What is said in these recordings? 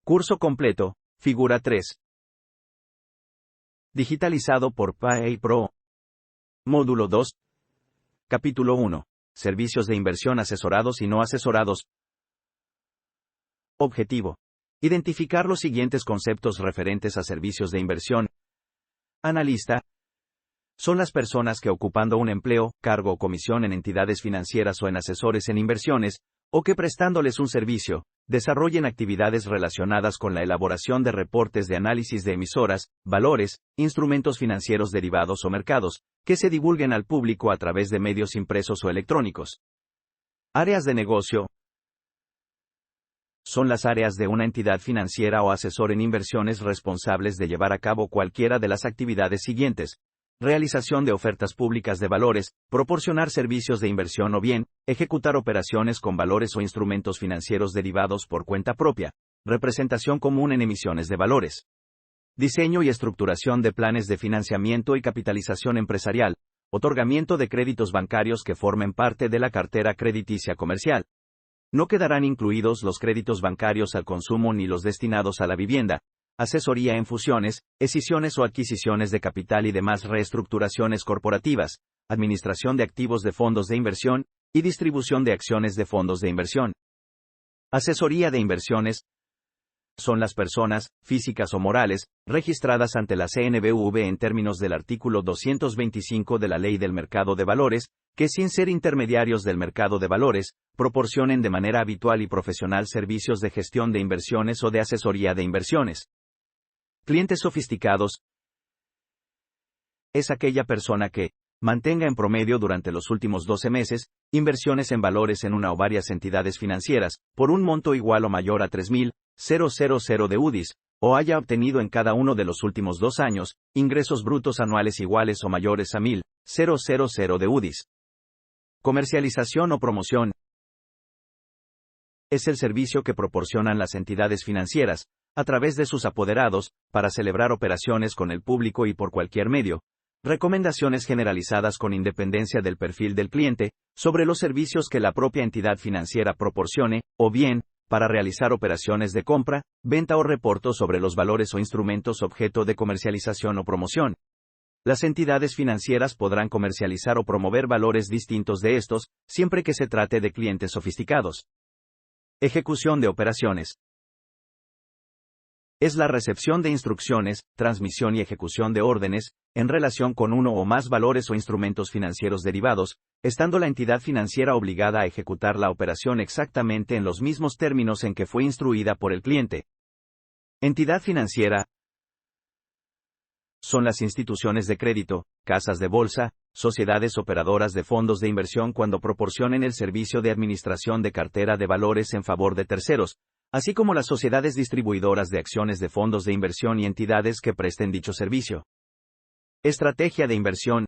Curso completo, figura 3. Digitalizado por PAE Pro. Módulo 2. Capítulo 1. Servicios de inversión asesorados y no asesorados. Objetivo. Identificar los siguientes conceptos referentes a servicios de inversión. Analista. Son las personas que ocupando un empleo, cargo o comisión en entidades financieras o en asesores en inversiones, o que prestándoles un servicio, desarrollen actividades relacionadas con la elaboración de reportes de análisis de emisoras, valores, instrumentos financieros derivados o mercados, que se divulguen al público a través de medios impresos o electrónicos. Áreas de negocio. Son las áreas de una entidad financiera o asesor en inversiones responsables de llevar a cabo cualquiera de las actividades siguientes: realización de ofertas públicas de valores, proporcionar servicios de inversión o bien, ejecutar operaciones con valores o instrumentos financieros derivados por cuenta propia, representación común en emisiones de valores, diseño y estructuración de planes de financiamiento y capitalización empresarial, otorgamiento de créditos bancarios que formen parte de la cartera crediticia comercial. No quedarán incluidos los créditos bancarios al consumo ni los destinados a la vivienda, asesoría en fusiones, escisiones o adquisiciones de capital y demás reestructuraciones corporativas, administración de activos de fondos de inversión, y distribución de acciones de fondos de inversión. Asesoría de inversiones. Son las personas, físicas o morales, registradas ante la CNBV en términos del artículo 225 de la Ley del Mercado de Valores, que sin ser intermediarios del mercado de valores, proporcionen de manera habitual y profesional servicios de gestión de inversiones o de asesoría de inversiones. Clientes sofisticados. Es aquella persona que mantenga en promedio durante los últimos 12 meses, inversiones en valores en una o varias entidades financieras, por un monto igual o mayor a 3.000 de UDIs, o haya obtenido en cada uno de los últimos 2 años, ingresos brutos anuales iguales o mayores a 1.000 de UDIs. Comercialización o promoción. Es el servicio que proporcionan las entidades financieras, a través de sus apoderados, para celebrar operaciones con el público y por cualquier medio. Recomendaciones generalizadas con independencia del perfil del cliente, sobre los servicios que la propia entidad financiera proporcione, o bien, para realizar operaciones de compra, venta o reporto sobre los valores o instrumentos objeto de comercialización o promoción. Las entidades financieras podrán comercializar o promover valores distintos de estos, siempre que se trate de clientes sofisticados. Ejecución de operaciones. Es la recepción de instrucciones, transmisión y ejecución de órdenes, en relación con uno o más valores o instrumentos financieros derivados, estando la entidad financiera obligada a ejecutar la operación exactamente en los mismos términos en que fue instruida por el cliente. Entidad financiera. Son las instituciones de crédito, casas de bolsa, sociedades operadoras de fondos de inversión cuando proporcionen el servicio de administración de cartera de valores en favor de terceros, así como las sociedades distribuidoras de acciones de fondos de inversión y entidades que presten dicho servicio. Estrategia de inversión.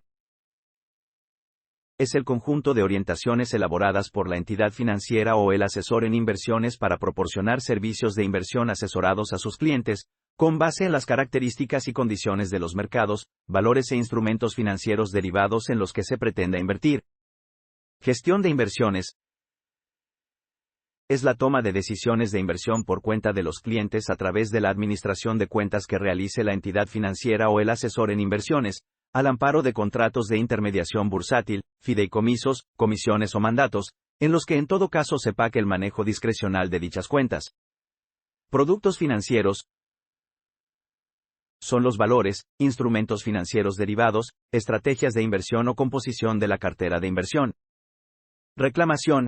Es el conjunto de orientaciones elaboradas por la entidad financiera o el asesor en inversiones para proporcionar servicios de inversión asesorados a sus clientes, con base en las características y condiciones de los mercados, valores e instrumentos financieros derivados en los que se pretenda invertir. Gestión de inversiones. Es la toma de decisiones de inversión por cuenta de los clientes a través de la administración de cuentas que realice la entidad financiera o el asesor en inversiones, al amparo de contratos de intermediación bursátil, fideicomisos, comisiones o mandatos, en los que en todo caso se pague el manejo discrecional de dichas cuentas. Productos financieros. Son los valores, instrumentos financieros derivados, estrategias de inversión o composición de la cartera de inversión. Reclamación.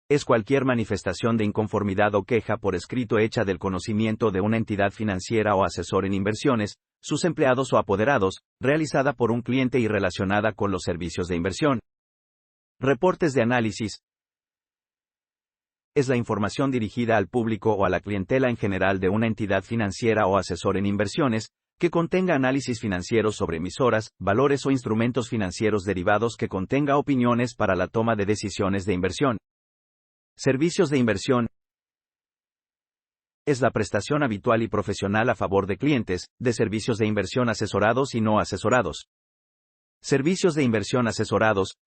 Es cualquier manifestación de inconformidad o queja por escrito hecha del conocimiento de una entidad financiera o asesor en inversiones, sus empleados o apoderados, realizada por un cliente y relacionada con los servicios de inversión. Reportes de análisis. Es la información dirigida al público o a la clientela en general de una entidad financiera o asesor en inversiones, que contenga análisis financieros sobre emisoras, valores o instrumentos financieros derivados que contenga opiniones para la toma de decisiones de inversión. Servicios de inversión. Es la prestación habitual y profesional a favor de clientes, de servicios de inversión asesorados y no asesorados. Servicios de inversión asesorados.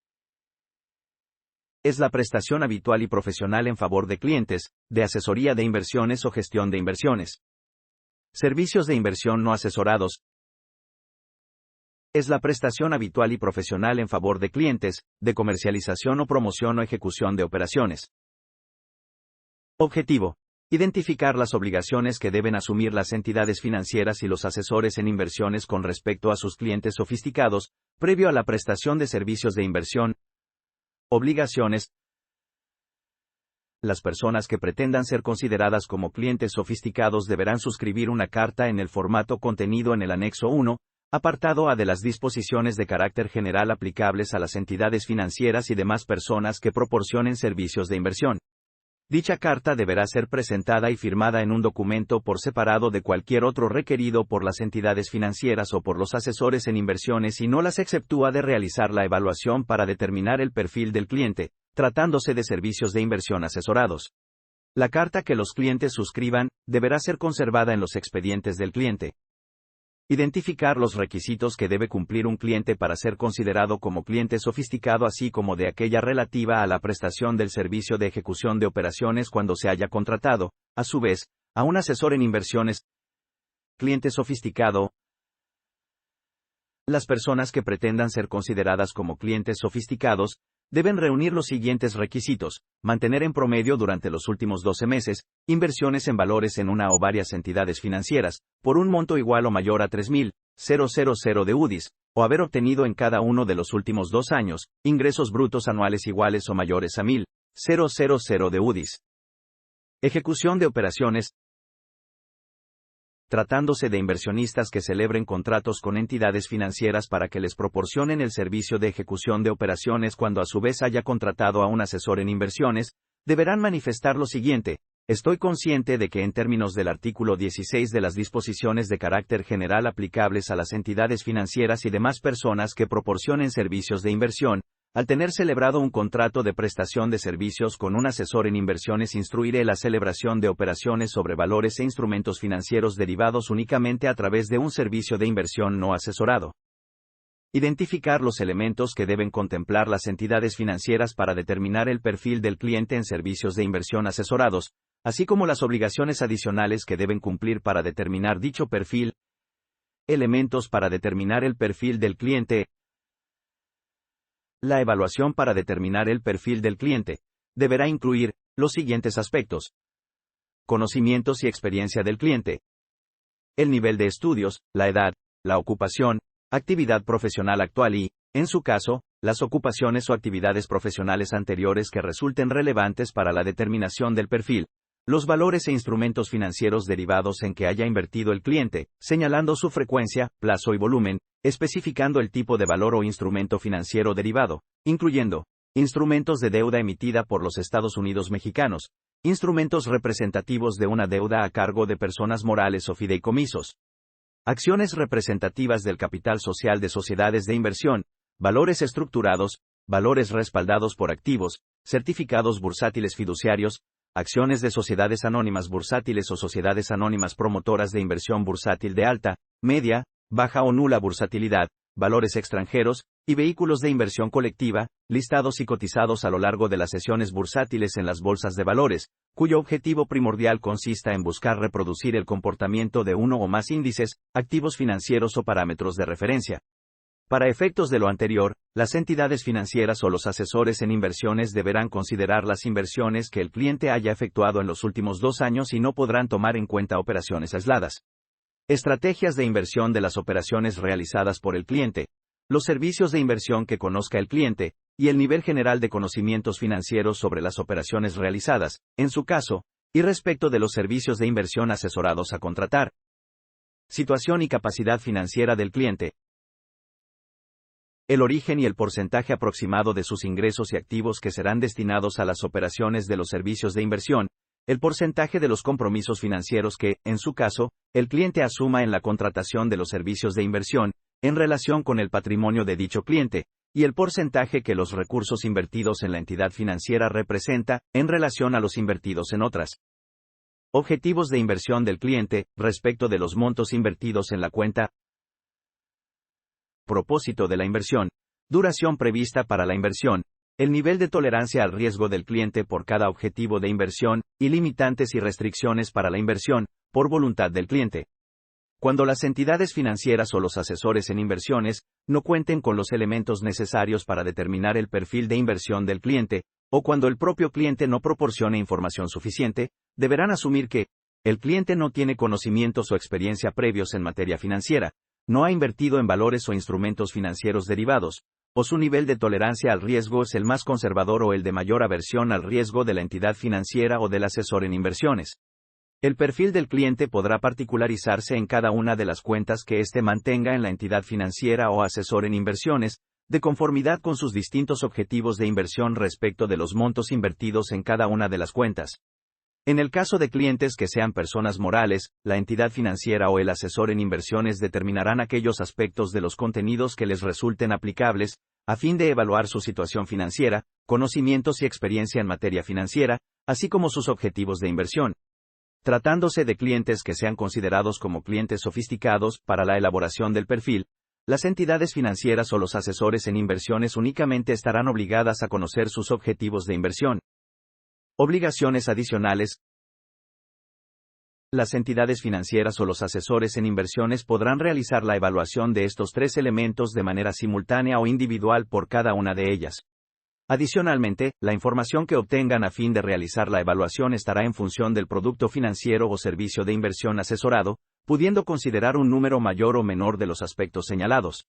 Es la prestación habitual y profesional en favor de clientes, de asesoría de inversiones o gestión de inversiones. Servicios de inversión no asesorados. Es la prestación habitual y profesional en favor de clientes, de comercialización o promoción o ejecución de operaciones. Objetivo: identificar las obligaciones que deben asumir las entidades financieras y los asesores en inversiones con respecto a sus clientes sofisticados, previo a la prestación de servicios de inversión. Obligaciones. Las personas que pretendan ser consideradas como clientes sofisticados deberán suscribir una carta en el formato contenido en el anexo 1, apartado A de las disposiciones de carácter general aplicables a las entidades financieras y demás personas que proporcionen servicios de inversión. Dicha carta deberá ser presentada y firmada en un documento por separado de cualquier otro requerido por las entidades financieras o por los asesores en inversiones y no las exceptúa de realizar la evaluación para determinar el perfil del cliente, tratándose de servicios de inversión asesorados. La carta que los clientes suscriban deberá ser conservada en los expedientes del cliente. Identificar los requisitos que debe cumplir un cliente para ser considerado como cliente sofisticado, así como de aquella relativa a la prestación del servicio de ejecución de operaciones cuando se haya contratado, a su vez, a un asesor en inversiones. Cliente sofisticado. Las personas que pretendan ser consideradas como clientes sofisticados deben reunir los siguientes requisitos: mantener en promedio durante los últimos 12 meses, inversiones en valores en una o varias entidades financieras, por un monto igual o mayor a 3.000 de UDIs, o haber obtenido en cada uno de los últimos 2 años, ingresos brutos anuales iguales o mayores a 1.000 de UDIs. Ejecución de operaciones. Tratándose de inversionistas que celebren contratos con entidades financieras para que les proporcionen el servicio de ejecución de operaciones cuando a su vez haya contratado a un asesor en inversiones, deberán manifestar lo siguiente: estoy consciente de que en términos del artículo 16 de las disposiciones de carácter general aplicables a las entidades financieras y demás personas que proporcionen servicios de inversión, al tener celebrado un contrato de prestación de servicios con un asesor en inversiones, instruiré la celebración de operaciones sobre valores e instrumentos financieros derivados únicamente a través de un servicio de inversión no asesorado. Identificar los elementos que deben contemplar las entidades financieras para determinar el perfil del cliente en servicios de inversión asesorados, así como las obligaciones adicionales que deben cumplir para determinar dicho perfil. Elementos para determinar el perfil del cliente. La evaluación para determinar el perfil del cliente deberá incluir los siguientes aspectos: conocimientos y experiencia del cliente, el nivel de estudios, la edad, la ocupación, actividad profesional actual y, en su caso, las ocupaciones o actividades profesionales anteriores que resulten relevantes para la determinación del perfil, los valores e instrumentos financieros derivados en que haya invertido el cliente, señalando su frecuencia, plazo y volumen, especificando el tipo de valor o instrumento financiero derivado, incluyendo instrumentos de deuda emitida por los Estados Unidos mexicanos, instrumentos representativos de una deuda a cargo de personas morales o fideicomisos, acciones representativas del capital social de sociedades de inversión, valores estructurados, valores respaldados por activos, certificados bursátiles fiduciarios, acciones de sociedades anónimas bursátiles o sociedades anónimas promotoras de inversión bursátil de alta, media, baja o nula bursatilidad, valores extranjeros, y vehículos de inversión colectiva, listados y cotizados a lo largo de las sesiones bursátiles en las bolsas de valores, cuyo objetivo primordial consista en buscar reproducir el comportamiento de uno o más índices, activos financieros o parámetros de referencia. Para efectos de lo anterior, las entidades financieras o los asesores en inversiones deberán considerar las inversiones que el cliente haya efectuado en los últimos 2 años y no podrán tomar en cuenta operaciones aisladas. Estrategias de inversión de las operaciones realizadas por el cliente, los servicios de inversión que conozca el cliente, y el nivel general de conocimientos financieros sobre las operaciones realizadas, en su caso, y respecto de los servicios de inversión asesorados a contratar. Situación y capacidad financiera del cliente. El origen y el porcentaje aproximado de sus ingresos y activos que serán destinados a las operaciones de los servicios de inversión, el porcentaje de los compromisos financieros que, en su caso, el cliente asuma en la contratación de los servicios de inversión, en relación con el patrimonio de dicho cliente, y el porcentaje que los recursos invertidos en la entidad financiera representa, en relación a los invertidos en otras. Objetivos de inversión del cliente, respecto de los montos invertidos en la cuenta. Propósito de la inversión, duración prevista para la inversión, el nivel de tolerancia al riesgo del cliente por cada objetivo de inversión, y limitantes y restricciones para la inversión, por voluntad del cliente. Cuando las entidades financieras o los asesores en inversiones no cuenten con los elementos necesarios para determinar el perfil de inversión del cliente, o cuando el propio cliente no proporcione información suficiente, deberán asumir que el cliente no tiene conocimientos o experiencia previos en materia financiera, no ha invertido en valores o instrumentos financieros derivados, o su nivel de tolerancia al riesgo es el más conservador o el de mayor aversión al riesgo de la entidad financiera o del asesor en inversiones. El perfil del cliente podrá particularizarse en cada una de las cuentas que éste mantenga en la entidad financiera o asesor en inversiones, de conformidad con sus distintos objetivos de inversión respecto de los montos invertidos en cada una de las cuentas. En el caso de clientes que sean personas morales, la entidad financiera o el asesor en inversiones determinarán aquellos aspectos de los contenidos que les resulten aplicables, a fin de evaluar su situación financiera, conocimientos y experiencia en materia financiera, así como sus objetivos de inversión. Tratándose de clientes que sean considerados como clientes sofisticados para la elaboración del perfil, las entidades financieras o los asesores en inversiones únicamente estarán obligadas a conocer sus objetivos de inversión. Obligaciones adicionales. Las entidades financieras o los asesores en inversiones podrán realizar la evaluación de estos tres elementos de manera simultánea o individual por cada una de ellas. Adicionalmente, la información que obtengan a fin de realizar la evaluación estará en función del producto financiero o servicio de inversión asesorado, pudiendo considerar un número mayor o menor de los aspectos señalados.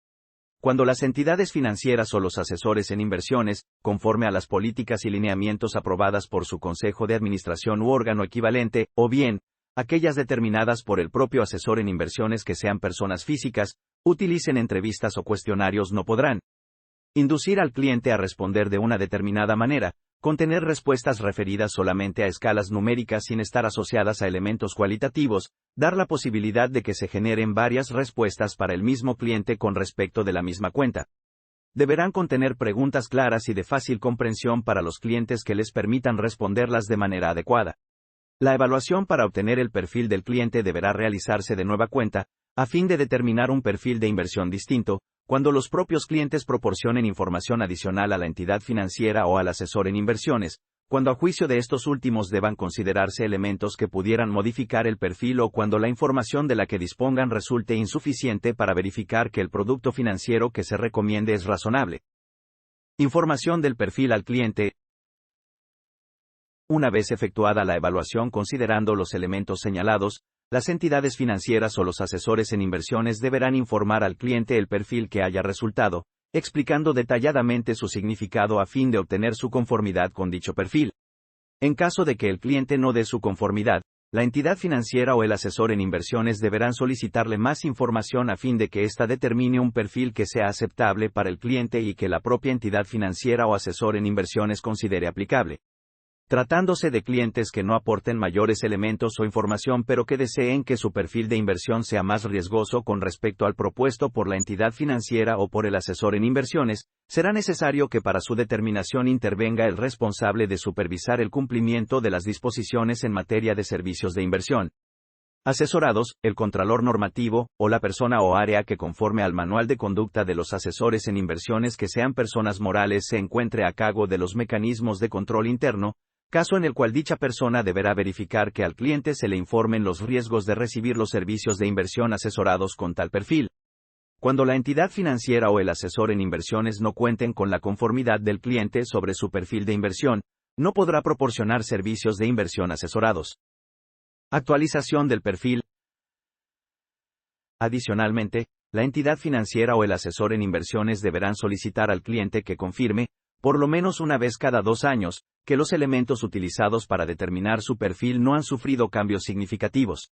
Cuando las entidades financieras o los asesores en inversiones, conforme a las políticas y lineamientos aprobadas por su consejo de administración u órgano equivalente, o bien, aquellas determinadas por el propio asesor en inversiones que sean personas físicas, utilicen entrevistas o cuestionarios no podrán inducir al cliente a responder de una determinada manera, contener respuestas referidas solamente a escalas numéricas sin estar asociadas a elementos cualitativos, dar la posibilidad de que se generen varias respuestas para el mismo cliente con respecto de la misma cuenta. Deberán contener preguntas claras y de fácil comprensión para los clientes que les permitan responderlas de manera adecuada. La evaluación para obtener el perfil del cliente deberá realizarse de nueva cuenta, a fin de determinar un perfil de inversión distinto, cuando los propios clientes proporcionen información adicional a la entidad financiera o al asesor en inversiones, cuando a juicio de estos últimos deban considerarse elementos que pudieran modificar el perfil o cuando la información de la que dispongan resulte insuficiente para verificar que el producto financiero que se recomiende es razonable. Información del perfil al cliente. Una vez efectuada la evaluación considerando los elementos señalados, las entidades financieras o los asesores en inversiones deberán informar al cliente el perfil que haya resultado, explicando detalladamente su significado a fin de obtener su conformidad con dicho perfil. En caso de que el cliente no dé su conformidad, la entidad financiera o el asesor en inversiones deberán solicitarle más información a fin de que ésta determine un perfil que sea aceptable para el cliente y que la propia entidad financiera o asesor en inversiones considere aplicable. Tratándose de clientes que no aporten mayores elementos o información pero que deseen que su perfil de inversión sea más riesgoso con respecto al propuesto por la entidad financiera o por el asesor en inversiones, será necesario que para su determinación intervenga el responsable de supervisar el cumplimiento de las disposiciones en materia de servicios de inversión asesorados, el contralor normativo, o la persona o área que conforme al manual de conducta de los asesores en inversiones que sean personas morales se encuentre a cargo de los mecanismos de control interno, caso en el cual dicha persona deberá verificar que al cliente se le informen los riesgos de recibir los servicios de inversión asesorados con tal perfil. Cuando la entidad financiera o el asesor en inversiones no cuenten con la conformidad del cliente sobre su perfil de inversión, no podrá proporcionar servicios de inversión asesorados. Actualización del perfil. Adicionalmente, la entidad financiera o el asesor en inversiones deberán solicitar al cliente que confirme, por lo menos una vez cada 2 años, que los elementos utilizados para determinar su perfil no han sufrido cambios significativos.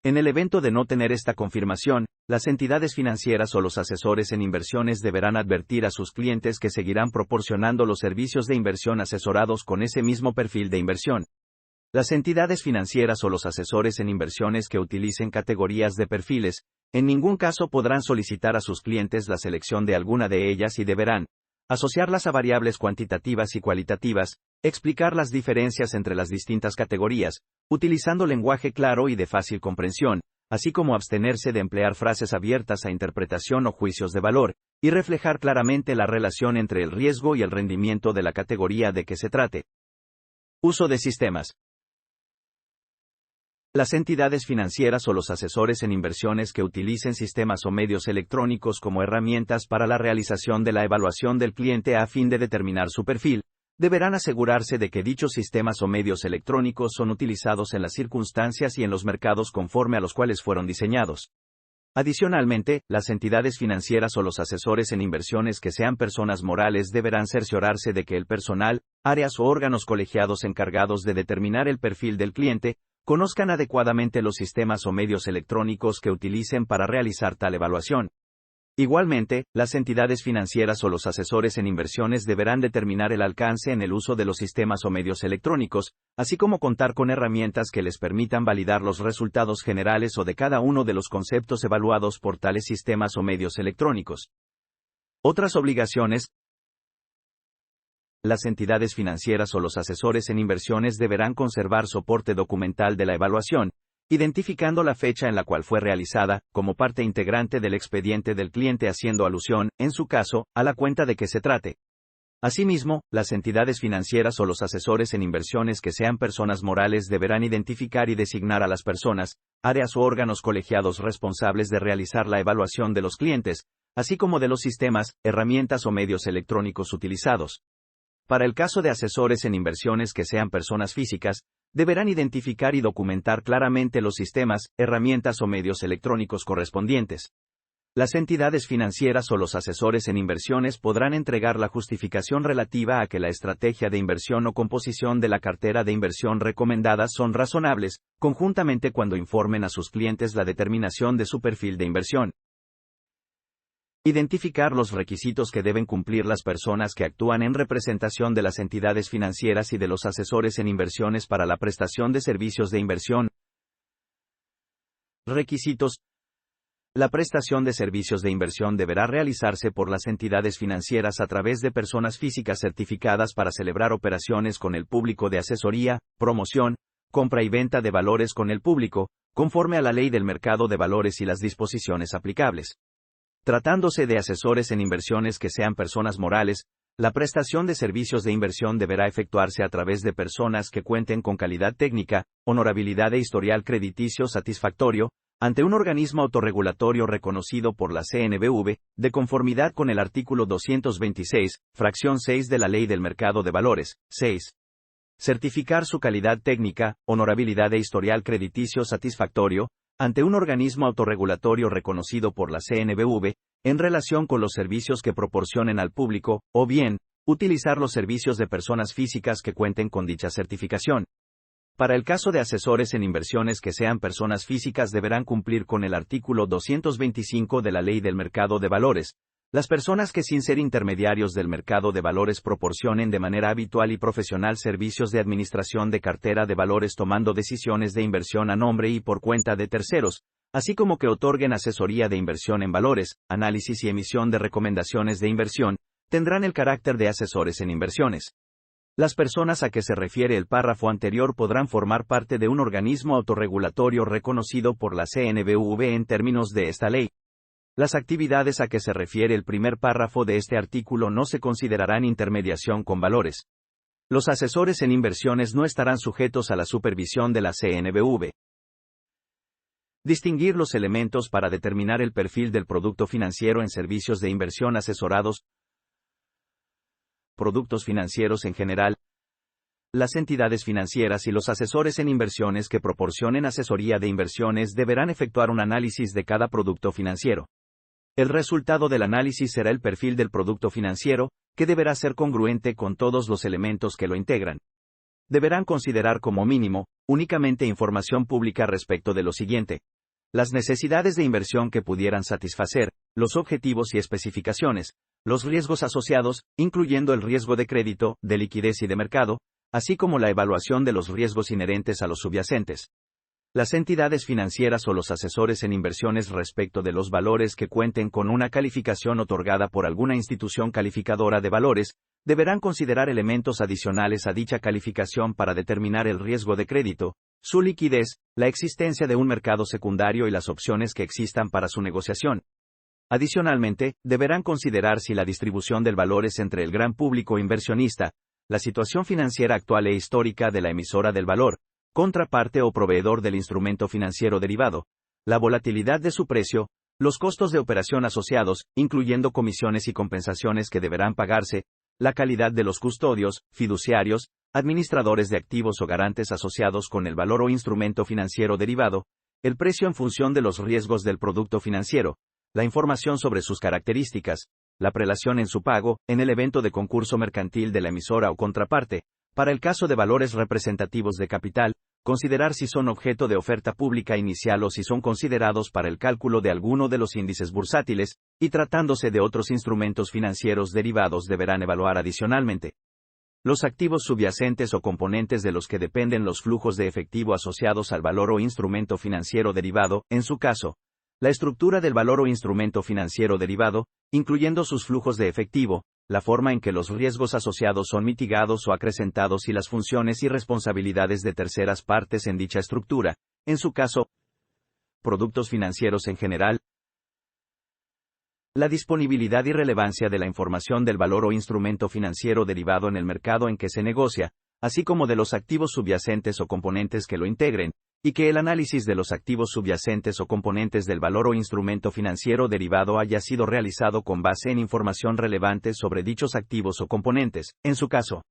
En el evento de no tener esta confirmación, las entidades financieras o los asesores en inversiones deberán advertir a sus clientes que seguirán proporcionando los servicios de inversión asesorados con ese mismo perfil de inversión. Las entidades financieras o los asesores en inversiones que utilicen categorías de perfiles, en ningún caso podrán solicitar a sus clientes la selección de alguna de ellas y deberán asociarlas a variables cuantitativas y cualitativas, explicar las diferencias entre las distintas categorías, utilizando lenguaje claro y de fácil comprensión, así como abstenerse de emplear frases abiertas a interpretación o juicios de valor, y reflejar claramente la relación entre el riesgo y el rendimiento de la categoría de que se trate. Uso de sistemas. Las entidades financieras o los asesores en inversiones que utilicen sistemas o medios electrónicos como herramientas para la realización de la evaluación del cliente a fin de determinar su perfil, deberán asegurarse de que dichos sistemas o medios electrónicos son utilizados en las circunstancias y en los mercados conforme a los cuales fueron diseñados. Adicionalmente, las entidades financieras o los asesores en inversiones que sean personas morales deberán cerciorarse de que el personal, áreas o órganos colegiados encargados de determinar el perfil del cliente, conozcan adecuadamente los sistemas o medios electrónicos que utilicen para realizar tal evaluación. Igualmente, las entidades financieras o los asesores en inversiones deberán determinar el alcance en el uso de los sistemas o medios electrónicos, así como contar con herramientas que les permitan validar los resultados generales o de cada uno de los conceptos evaluados por tales sistemas o medios electrónicos. Otras obligaciones. Las entidades financieras o los asesores en inversiones deberán conservar soporte documental de la evaluación, identificando la fecha en la cual fue realizada, como parte integrante del expediente del cliente haciendo alusión, en su caso, a la cuenta de que se trate. Asimismo, las entidades financieras o los asesores en inversiones que sean personas morales deberán identificar y designar a las personas, áreas o órganos colegiados responsables de realizar la evaluación de los clientes, así como de los sistemas, herramientas o medios electrónicos utilizados. Para el caso de asesores en inversiones que sean personas físicas, deberán identificar y documentar claramente los sistemas, herramientas o medios electrónicos correspondientes. Las entidades financieras o los asesores en inversiones podrán entregar la justificación relativa a que la estrategia de inversión o composición de la cartera de inversión recomendadas son razonables, conjuntamente cuando informen a sus clientes la determinación de su perfil de inversión. Identificar los requisitos que deben cumplir las personas que actúan en representación de las entidades financieras y de los asesores en inversiones para la prestación de servicios de inversión. Requisitos. La prestación de servicios de inversión deberá realizarse por las entidades financieras a través de personas físicas certificadas para celebrar operaciones con el público de asesoría, promoción, compra y venta de valores con el público, conforme a la Ley del Mercado de Valores y las disposiciones aplicables. Tratándose de asesores en inversiones que sean personas morales, la prestación de servicios de inversión deberá efectuarse a través de personas que cuenten con calidad técnica, honorabilidad e historial crediticio satisfactorio, ante un organismo autorregulatorio reconocido por la CNBV, de conformidad con el artículo 226, fracción 6 de la Ley del Mercado de Valores. 6. Certificar su calidad técnica, honorabilidad e historial crediticio satisfactorio, ante un organismo autorregulatorio reconocido por la CNBV, en relación con los servicios que proporcionen al público, o bien, utilizar los servicios de personas físicas que cuenten con dicha certificación. Para el caso de asesores en inversiones que sean personas físicas deberán cumplir con el artículo 225 de la Ley del Mercado de Valores. Las personas que sin ser intermediarios del mercado de valores proporcionen de manera habitual y profesional servicios de administración de cartera de valores tomando decisiones de inversión a nombre y por cuenta de terceros, así como que otorguen asesoría de inversión en valores, análisis y emisión de recomendaciones de inversión, tendrán el carácter de asesores en inversiones. Las personas a que se refiere el párrafo anterior podrán formar parte de un organismo autorregulatorio reconocido por la CNBV en términos de esta ley. Las actividades a que se refiere el primer párrafo de este artículo no se considerarán intermediación con valores. Los asesores en inversiones no estarán sujetos a la supervisión de la CNBV. Distinguir los elementos para determinar el perfil del producto financiero en servicios de inversión asesorados. Productos financieros en general. Las entidades financieras y los asesores en inversiones que proporcionen asesoría de inversiones deberán efectuar un análisis de cada producto financiero. El resultado del análisis será el perfil del producto financiero, que deberá ser congruente con todos los elementos que lo integran. Deberán considerar como mínimo, únicamente información pública respecto de lo siguiente: las necesidades de inversión que pudieran satisfacer, los objetivos y especificaciones, los riesgos asociados, incluyendo el riesgo de crédito, de liquidez y de mercado, así como la evaluación de los riesgos inherentes a los subyacentes. Las entidades financieras o los asesores en inversiones respecto de los valores que cuenten con una calificación otorgada por alguna institución calificadora de valores, deberán considerar elementos adicionales a dicha calificación para determinar el riesgo de crédito, su liquidez, la existencia de un mercado secundario y las opciones que existan para su negociación. Adicionalmente, deberán considerar si la distribución del valor es entre el gran público inversionista, la situación financiera actual e histórica de la emisora del valor, contraparte o proveedor del instrumento financiero derivado, la volatilidad de su precio, los costos de operación asociados, incluyendo comisiones y compensaciones que deberán pagarse, la calidad de los custodios, fiduciarios, administradores de activos o garantes asociados con el valor o instrumento financiero derivado, el precio en función de los riesgos del producto financiero, la información sobre sus características, la prelación en su pago, en el evento de concurso mercantil de la emisora o contraparte. Para el caso de valores representativos de capital, considerar si son objeto de oferta pública inicial o si son considerados para el cálculo de alguno de los índices bursátiles, y tratándose de otros instrumentos financieros derivados deberán evaluar adicionalmente los activos subyacentes o componentes de los que dependen los flujos de efectivo asociados al valor o instrumento financiero derivado, en su caso, la estructura del valor o instrumento financiero derivado, incluyendo sus flujos de efectivo, la forma en que los riesgos asociados son mitigados o acrecentados y las funciones y responsabilidades de terceras partes en dicha estructura, en su caso, productos financieros en general, la disponibilidad y relevancia de la información del valor o instrumento financiero derivado en el mercado en que se negocia, así como de los activos subyacentes o componentes que lo integren, y que el análisis de los activos subyacentes o componentes del valor o instrumento financiero derivado haya sido realizado con base en información relevante sobre dichos activos o componentes. En su caso,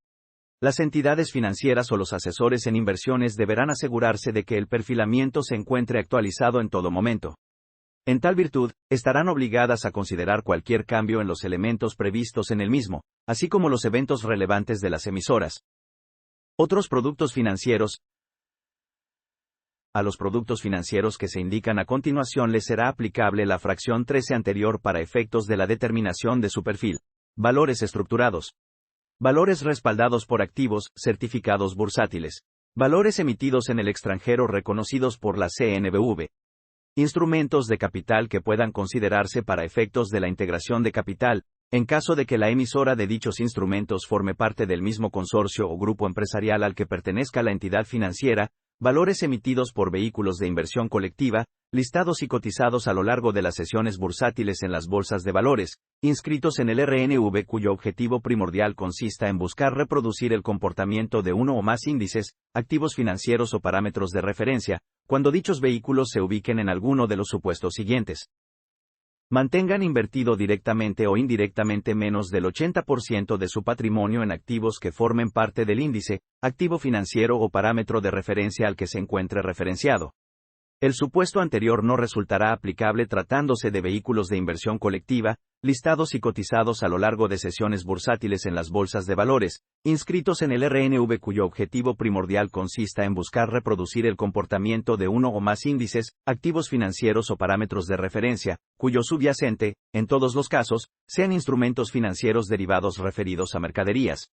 las entidades financieras o los asesores en inversiones deberán asegurarse de que el perfilamiento se encuentre actualizado en todo momento. En tal virtud, estarán obligadas a considerar cualquier cambio en los elementos previstos en el mismo, así como los eventos relevantes de las emisoras. Otros productos financieros. A los productos financieros que se indican a continuación les será aplicable la fracción 13 anterior para efectos de la determinación de su perfil. Valores estructurados. Valores respaldados por activos, certificados bursátiles. Valores emitidos en el extranjero reconocidos por la CNBV. Instrumentos de capital que puedan considerarse para efectos de la integración de capital, en caso de que la emisora de dichos instrumentos forme parte del mismo consorcio o grupo empresarial al que pertenezca la entidad financiera. Valores emitidos por vehículos de inversión colectiva, listados y cotizados a lo largo de las sesiones bursátiles en las bolsas de valores, inscritos en el RNV cuyo objetivo primordial consista en buscar reproducir el comportamiento de uno o más índices, activos financieros o parámetros de referencia, cuando dichos vehículos se ubiquen en alguno de los supuestos siguientes. Mantengan invertido directamente o indirectamente menos del 80% de su patrimonio en activos que formen parte del índice, activo financiero o parámetro de referencia al que se encuentre referenciado. El supuesto anterior no resultará aplicable tratándose de vehículos de inversión colectiva, listados y cotizados a lo largo de sesiones bursátiles en las bolsas de valores, inscritos en el RNV cuyo objetivo primordial consista en buscar reproducir el comportamiento de uno o más índices, activos financieros o parámetros de referencia, cuyo subyacente, en todos los casos, sean instrumentos financieros derivados referidos a mercaderías.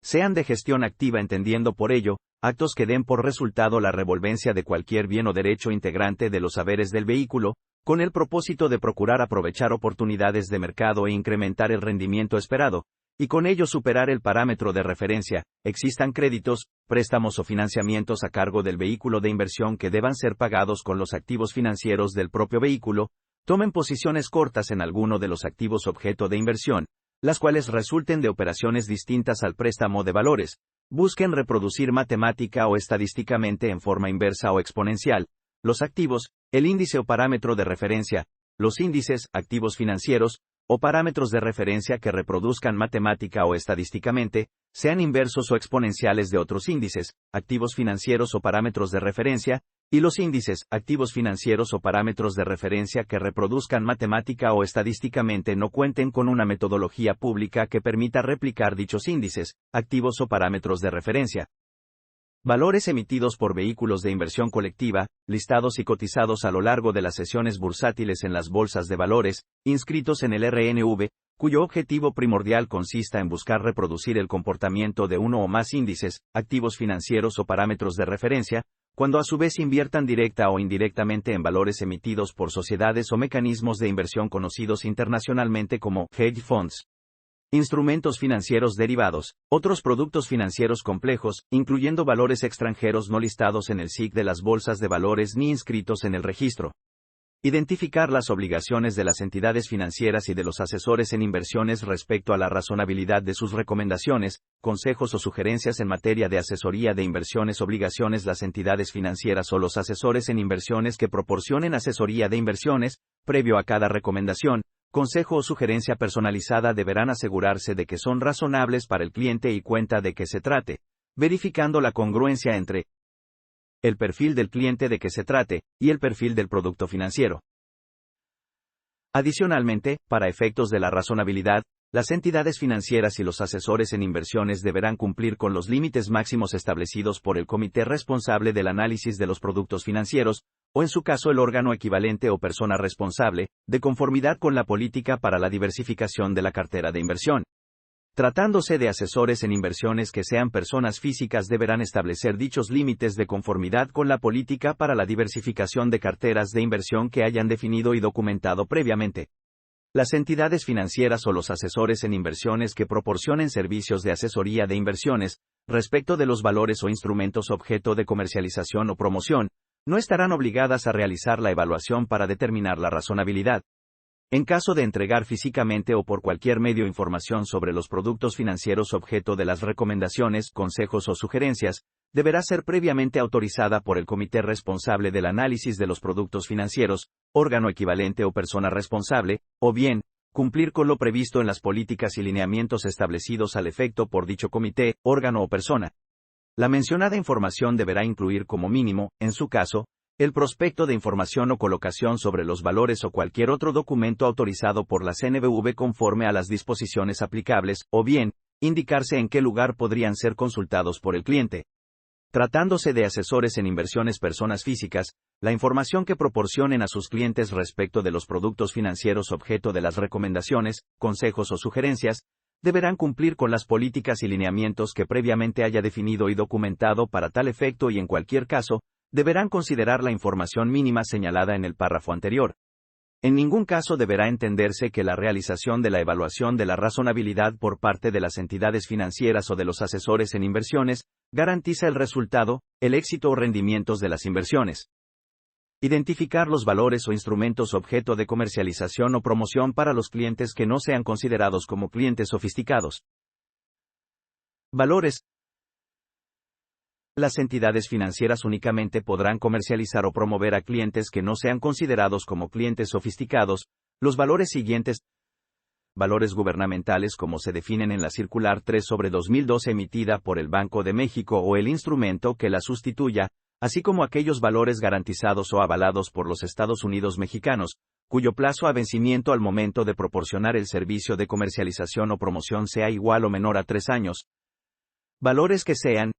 Sean de gestión activa entendiendo por ello, actos que den por resultado la revolvencia de cualquier bien o derecho integrante de los haberes del vehículo, con el propósito de procurar aprovechar oportunidades de mercado e incrementar el rendimiento esperado, y con ello superar el parámetro de referencia, existan créditos, préstamos o financiamientos a cargo del vehículo de inversión que deban ser pagados con los activos financieros del propio vehículo, tomen posiciones cortas en alguno de los activos objeto de inversión, las cuales resulten de operaciones distintas al préstamo de valores, busquen reproducir matemática o estadísticamente en forma inversa o exponencial, los activos, el índice o parámetro de referencia, los índices, activos financieros, o parámetros de referencia que reproduzcan matemática o estadísticamente, sean inversos o exponenciales de otros índices, activos financieros o parámetros de referencia, y los índices, activos financieros o parámetros de referencia que reproduzcan matemática o estadísticamente no cuenten con una metodología pública que permita replicar dichos índices, activos o parámetros de referencia. Valores emitidos por vehículos de inversión colectiva, listados y cotizados a lo largo de las sesiones bursátiles en las bolsas de valores, inscritos en el RNV, cuyo objetivo primordial consista en buscar reproducir el comportamiento de uno o más índices, activos financieros o parámetros de referencia, cuando a su vez inviertan directa o indirectamente en valores emitidos por sociedades o mecanismos de inversión conocidos internacionalmente como hedge funds, instrumentos financieros derivados, otros productos financieros complejos, incluyendo valores extranjeros no listados en el SIC de las bolsas de valores ni inscritos en el registro. Identificar las obligaciones de las entidades financieras y de los asesores en inversiones respecto a la razonabilidad de sus recomendaciones, consejos o sugerencias en materia de asesoría de inversiones. Obligaciones. Las entidades financieras o los asesores en inversiones que proporcionen asesoría de inversiones, previo a cada recomendación, consejo o sugerencia personalizada, deberán asegurarse de que son razonables para el cliente y cuenta de que se trate, verificando la congruencia entre el perfil del cliente de que se trate, y el perfil del producto financiero. Adicionalmente, para efectos de la razonabilidad, las entidades financieras y los asesores en inversiones deberán cumplir con los límites máximos establecidos por el comité responsable del análisis de los productos financieros, o en su caso el órgano equivalente o persona responsable, de conformidad con la política para la diversificación de la cartera de inversión. Tratándose de asesores en inversiones que sean personas físicas, deberán establecer dichos límites de conformidad con la política para la diversificación de carteras de inversión que hayan definido y documentado previamente. Las entidades financieras o los asesores en inversiones que proporcionen servicios de asesoría de inversiones, respecto de los valores o instrumentos objeto de comercialización o promoción, no estarán obligadas a realizar la evaluación para determinar la razonabilidad. En caso de entregar físicamente o por cualquier medio información sobre los productos financieros objeto de las recomendaciones, consejos o sugerencias, deberá ser previamente autorizada por el comité responsable del análisis de los productos financieros, órgano equivalente o persona responsable, o bien, cumplir con lo previsto en las políticas y lineamientos establecidos al efecto por dicho comité, órgano o persona. La mencionada información deberá incluir como mínimo, en su caso, el prospecto de información o colocación sobre los valores o cualquier otro documento autorizado por la CNBV conforme a las disposiciones aplicables, o bien, indicarse en qué lugar podrían ser consultados por el cliente. Tratándose de asesores en inversiones personas físicas, la información que proporcionen a sus clientes respecto de los productos financieros objeto de las recomendaciones, consejos o sugerencias, deberán cumplir con las políticas y lineamientos que previamente haya definido y documentado para tal efecto y en cualquier caso, deberán considerar la información mínima señalada en el párrafo anterior. En ningún caso deberá entenderse que la realización de la evaluación de la razonabilidad por parte de las entidades financieras o de los asesores en inversiones garantiza el resultado, el éxito o rendimientos de las inversiones. Identificar los valores o instrumentos objeto de comercialización o promoción para los clientes que no sean considerados como clientes sofisticados. Valores. Las entidades financieras únicamente podrán comercializar o promover a clientes que no sean considerados como clientes sofisticados, los valores siguientes. Valores gubernamentales como se definen en la Circular 3/2012 emitida por el Banco de México o el instrumento que la sustituya, así como aquellos valores garantizados o avalados por los Estados Unidos mexicanos, cuyo plazo a vencimiento al momento de proporcionar el servicio de comercialización o promoción sea igual o menor a 3 años. Valores que sean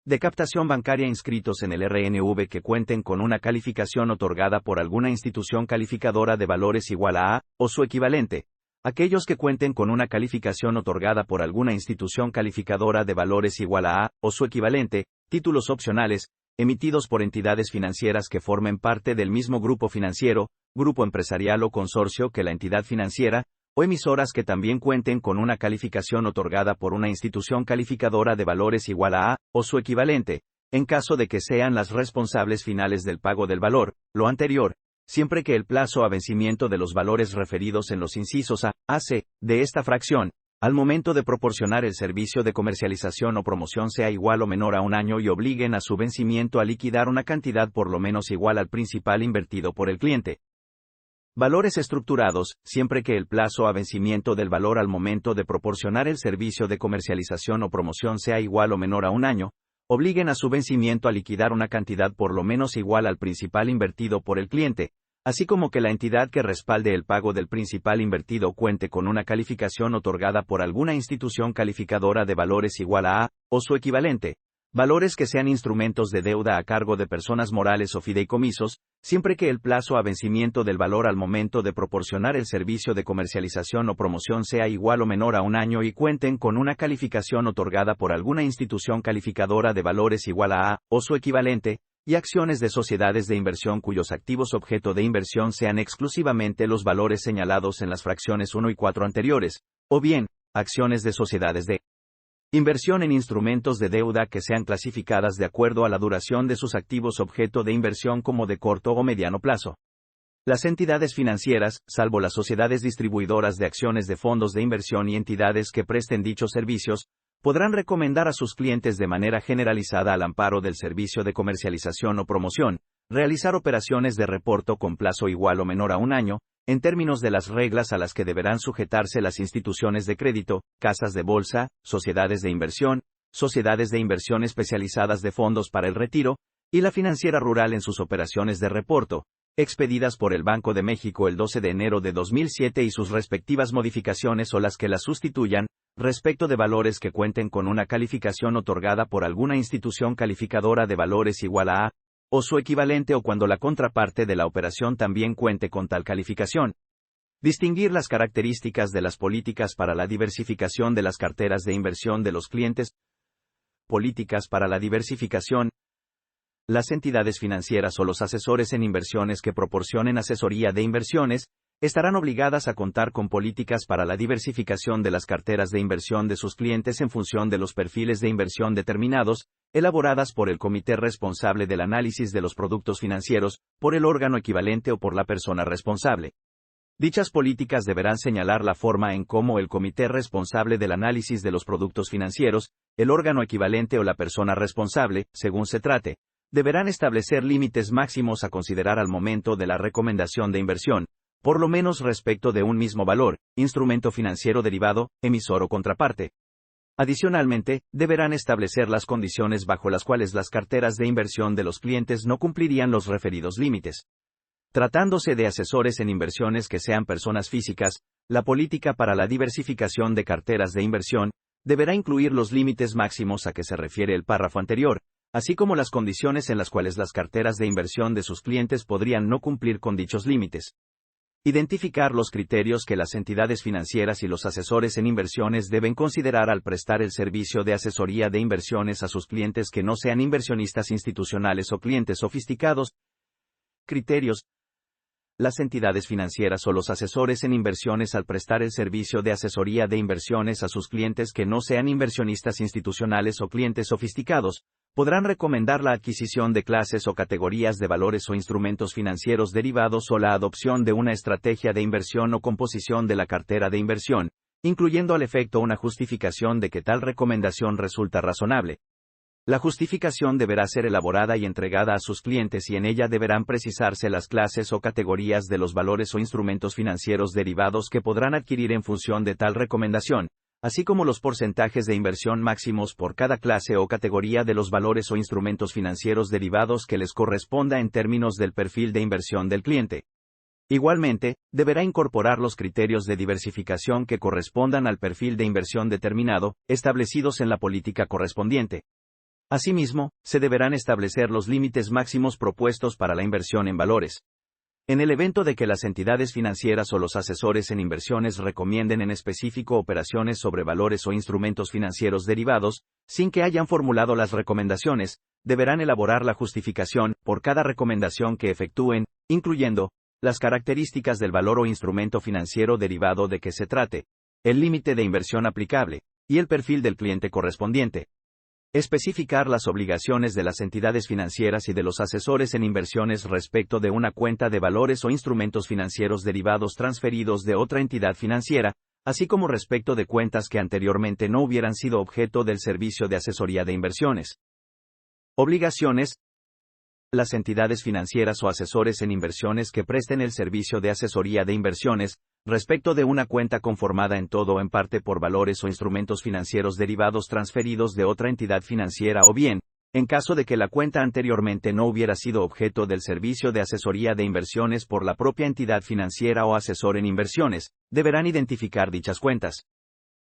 de captación bancaria inscritos en el RNV que cuenten con una calificación otorgada por alguna institución calificadora de valores igual a A, o su equivalente. Aquellos que cuenten con una calificación otorgada por alguna institución calificadora de valores igual a A, o su equivalente, títulos opcionales, emitidos por entidades financieras que formen parte del mismo grupo financiero, grupo empresarial o consorcio que la entidad financiera, o emisoras que también cuenten con una calificación otorgada por una institución calificadora de valores igual a A, o su equivalente, en caso de que sean las responsables finales del pago del valor, lo anterior, siempre que el plazo a vencimiento de los valores referidos en los incisos A, C, de esta fracción, al momento de proporcionar el servicio de comercialización o promoción sea igual o menor a 1 año y obliguen a su vencimiento a liquidar una cantidad por lo menos igual al principal invertido por el cliente. Valores estructurados, siempre que el plazo a vencimiento del valor al momento de proporcionar el servicio de comercialización o promoción sea igual o menor a 1 año, obliguen a su vencimiento a liquidar una cantidad por lo menos igual al principal invertido por el cliente, así como que la entidad que respalde el pago del principal invertido cuente con una calificación otorgada por alguna institución calificadora de valores igual a A, o su equivalente, Valores que sean instrumentos de deuda a cargo de personas morales o fideicomisos, siempre que el plazo a vencimiento del valor al momento de proporcionar el servicio de comercialización o promoción sea igual o menor a un año y cuenten con una calificación otorgada por alguna institución calificadora de valores igual a A, o su equivalente, y acciones de sociedades de inversión cuyos activos objeto de inversión sean exclusivamente los valores señalados en las fracciones 1 y 4 anteriores, o bien, acciones de sociedades de inversión en instrumentos de deuda que sean clasificadas de acuerdo a la duración de sus activos objeto de inversión como de corto o mediano plazo. Las entidades financieras, salvo las sociedades distribuidoras de acciones de fondos de inversión y entidades que presten dichos servicios, podrán recomendar a sus clientes de manera generalizada al amparo del servicio de comercialización o promoción, realizar operaciones de reporto con plazo igual o menor a un año, en términos de las reglas a las que deberán sujetarse las instituciones de crédito, casas de bolsa, sociedades de inversión especializadas de fondos para el retiro, y la financiera rural en sus operaciones de reporto, expedidas por el Banco de México el 12 de enero de 2007 y sus respectivas modificaciones o las que las sustituyan, respecto de valores que cuenten con una calificación otorgada por alguna institución calificadora de valores igual a A, o su equivalente o cuando la contraparte de la operación también cuente con tal calificación. Distinguir las características de las políticas para la diversificación de las carteras de inversión de los clientes. Políticas para la diversificación. Las entidades financieras o los asesores en inversiones que proporcionen asesoría de inversiones, estarán obligadas a contar con políticas para la diversificación de las carteras de inversión de sus clientes en función de los perfiles de inversión determinados, elaboradas por el comité responsable del análisis de los productos financieros, por el órgano equivalente o por la persona responsable. Dichas políticas deberán señalar la forma en cómo el comité responsable del análisis de los productos financieros, el órgano equivalente o la persona responsable, según se trate, deberán establecer límites máximos a considerar al momento de la recomendación de inversión, por lo menos respecto de un mismo valor, instrumento financiero derivado, emisor o contraparte. Adicionalmente, deberán establecer las condiciones bajo las cuales las carteras de inversión de los clientes no cumplirían los referidos límites. Tratándose de asesores en inversiones que sean personas físicas, la política para la diversificación de carteras de inversión deberá incluir los límites máximos a que se refiere el párrafo anterior, así como las condiciones en las cuales las carteras de inversión de sus clientes podrían no cumplir con dichos límites. Identificar los criterios que las entidades financieras y los asesores en inversiones deben considerar al prestar el servicio de asesoría de inversiones a sus clientes que no sean inversionistas institucionales o clientes sofisticados. Criterios. Las entidades financieras o los asesores en inversiones al prestar el servicio de asesoría de inversiones a sus clientes que no sean inversionistas institucionales o clientes sofisticados, podrán recomendar la adquisición de clases o categorías de valores o instrumentos financieros derivados o la adopción de una estrategia de inversión o composición de la cartera de inversión, incluyendo al efecto una justificación de que tal recomendación resulta razonable. La justificación deberá ser elaborada y entregada a sus clientes y en ella deberán precisarse las clases o categorías de los valores o instrumentos financieros derivados que podrán adquirir en función de tal recomendación, así como los porcentajes de inversión máximos por cada clase o categoría de los valores o instrumentos financieros derivados que les corresponda en términos del perfil de inversión del cliente. Igualmente, deberá incorporar los criterios de diversificación que correspondan al perfil de inversión determinado, establecidos en la política correspondiente. Asimismo, se deberán establecer los límites máximos propuestos para la inversión en valores. En el evento de que las entidades financieras o los asesores en inversiones recomienden en específico operaciones sobre valores o instrumentos financieros derivados, sin que hayan formulado las recomendaciones, deberán elaborar la justificación por cada recomendación que efectúen, incluyendo las características del valor o instrumento financiero derivado de que se trate, el límite de inversión aplicable, y el perfil del cliente correspondiente. Especificar las obligaciones de las entidades financieras y de los asesores en inversiones respecto de una cuenta de valores o instrumentos financieros derivados transferidos de otra entidad financiera, así como respecto de cuentas que anteriormente no hubieran sido objeto del servicio de asesoría de inversiones. Obligaciones. Las entidades financieras o asesores en inversiones que presten el servicio de asesoría de inversiones, respecto de una cuenta conformada en todo o en parte por valores o instrumentos financieros derivados transferidos de otra entidad financiera o bien, en caso de que la cuenta anteriormente no hubiera sido objeto del servicio de asesoría de inversiones por la propia entidad financiera o asesor en inversiones, deberán identificar dichas cuentas.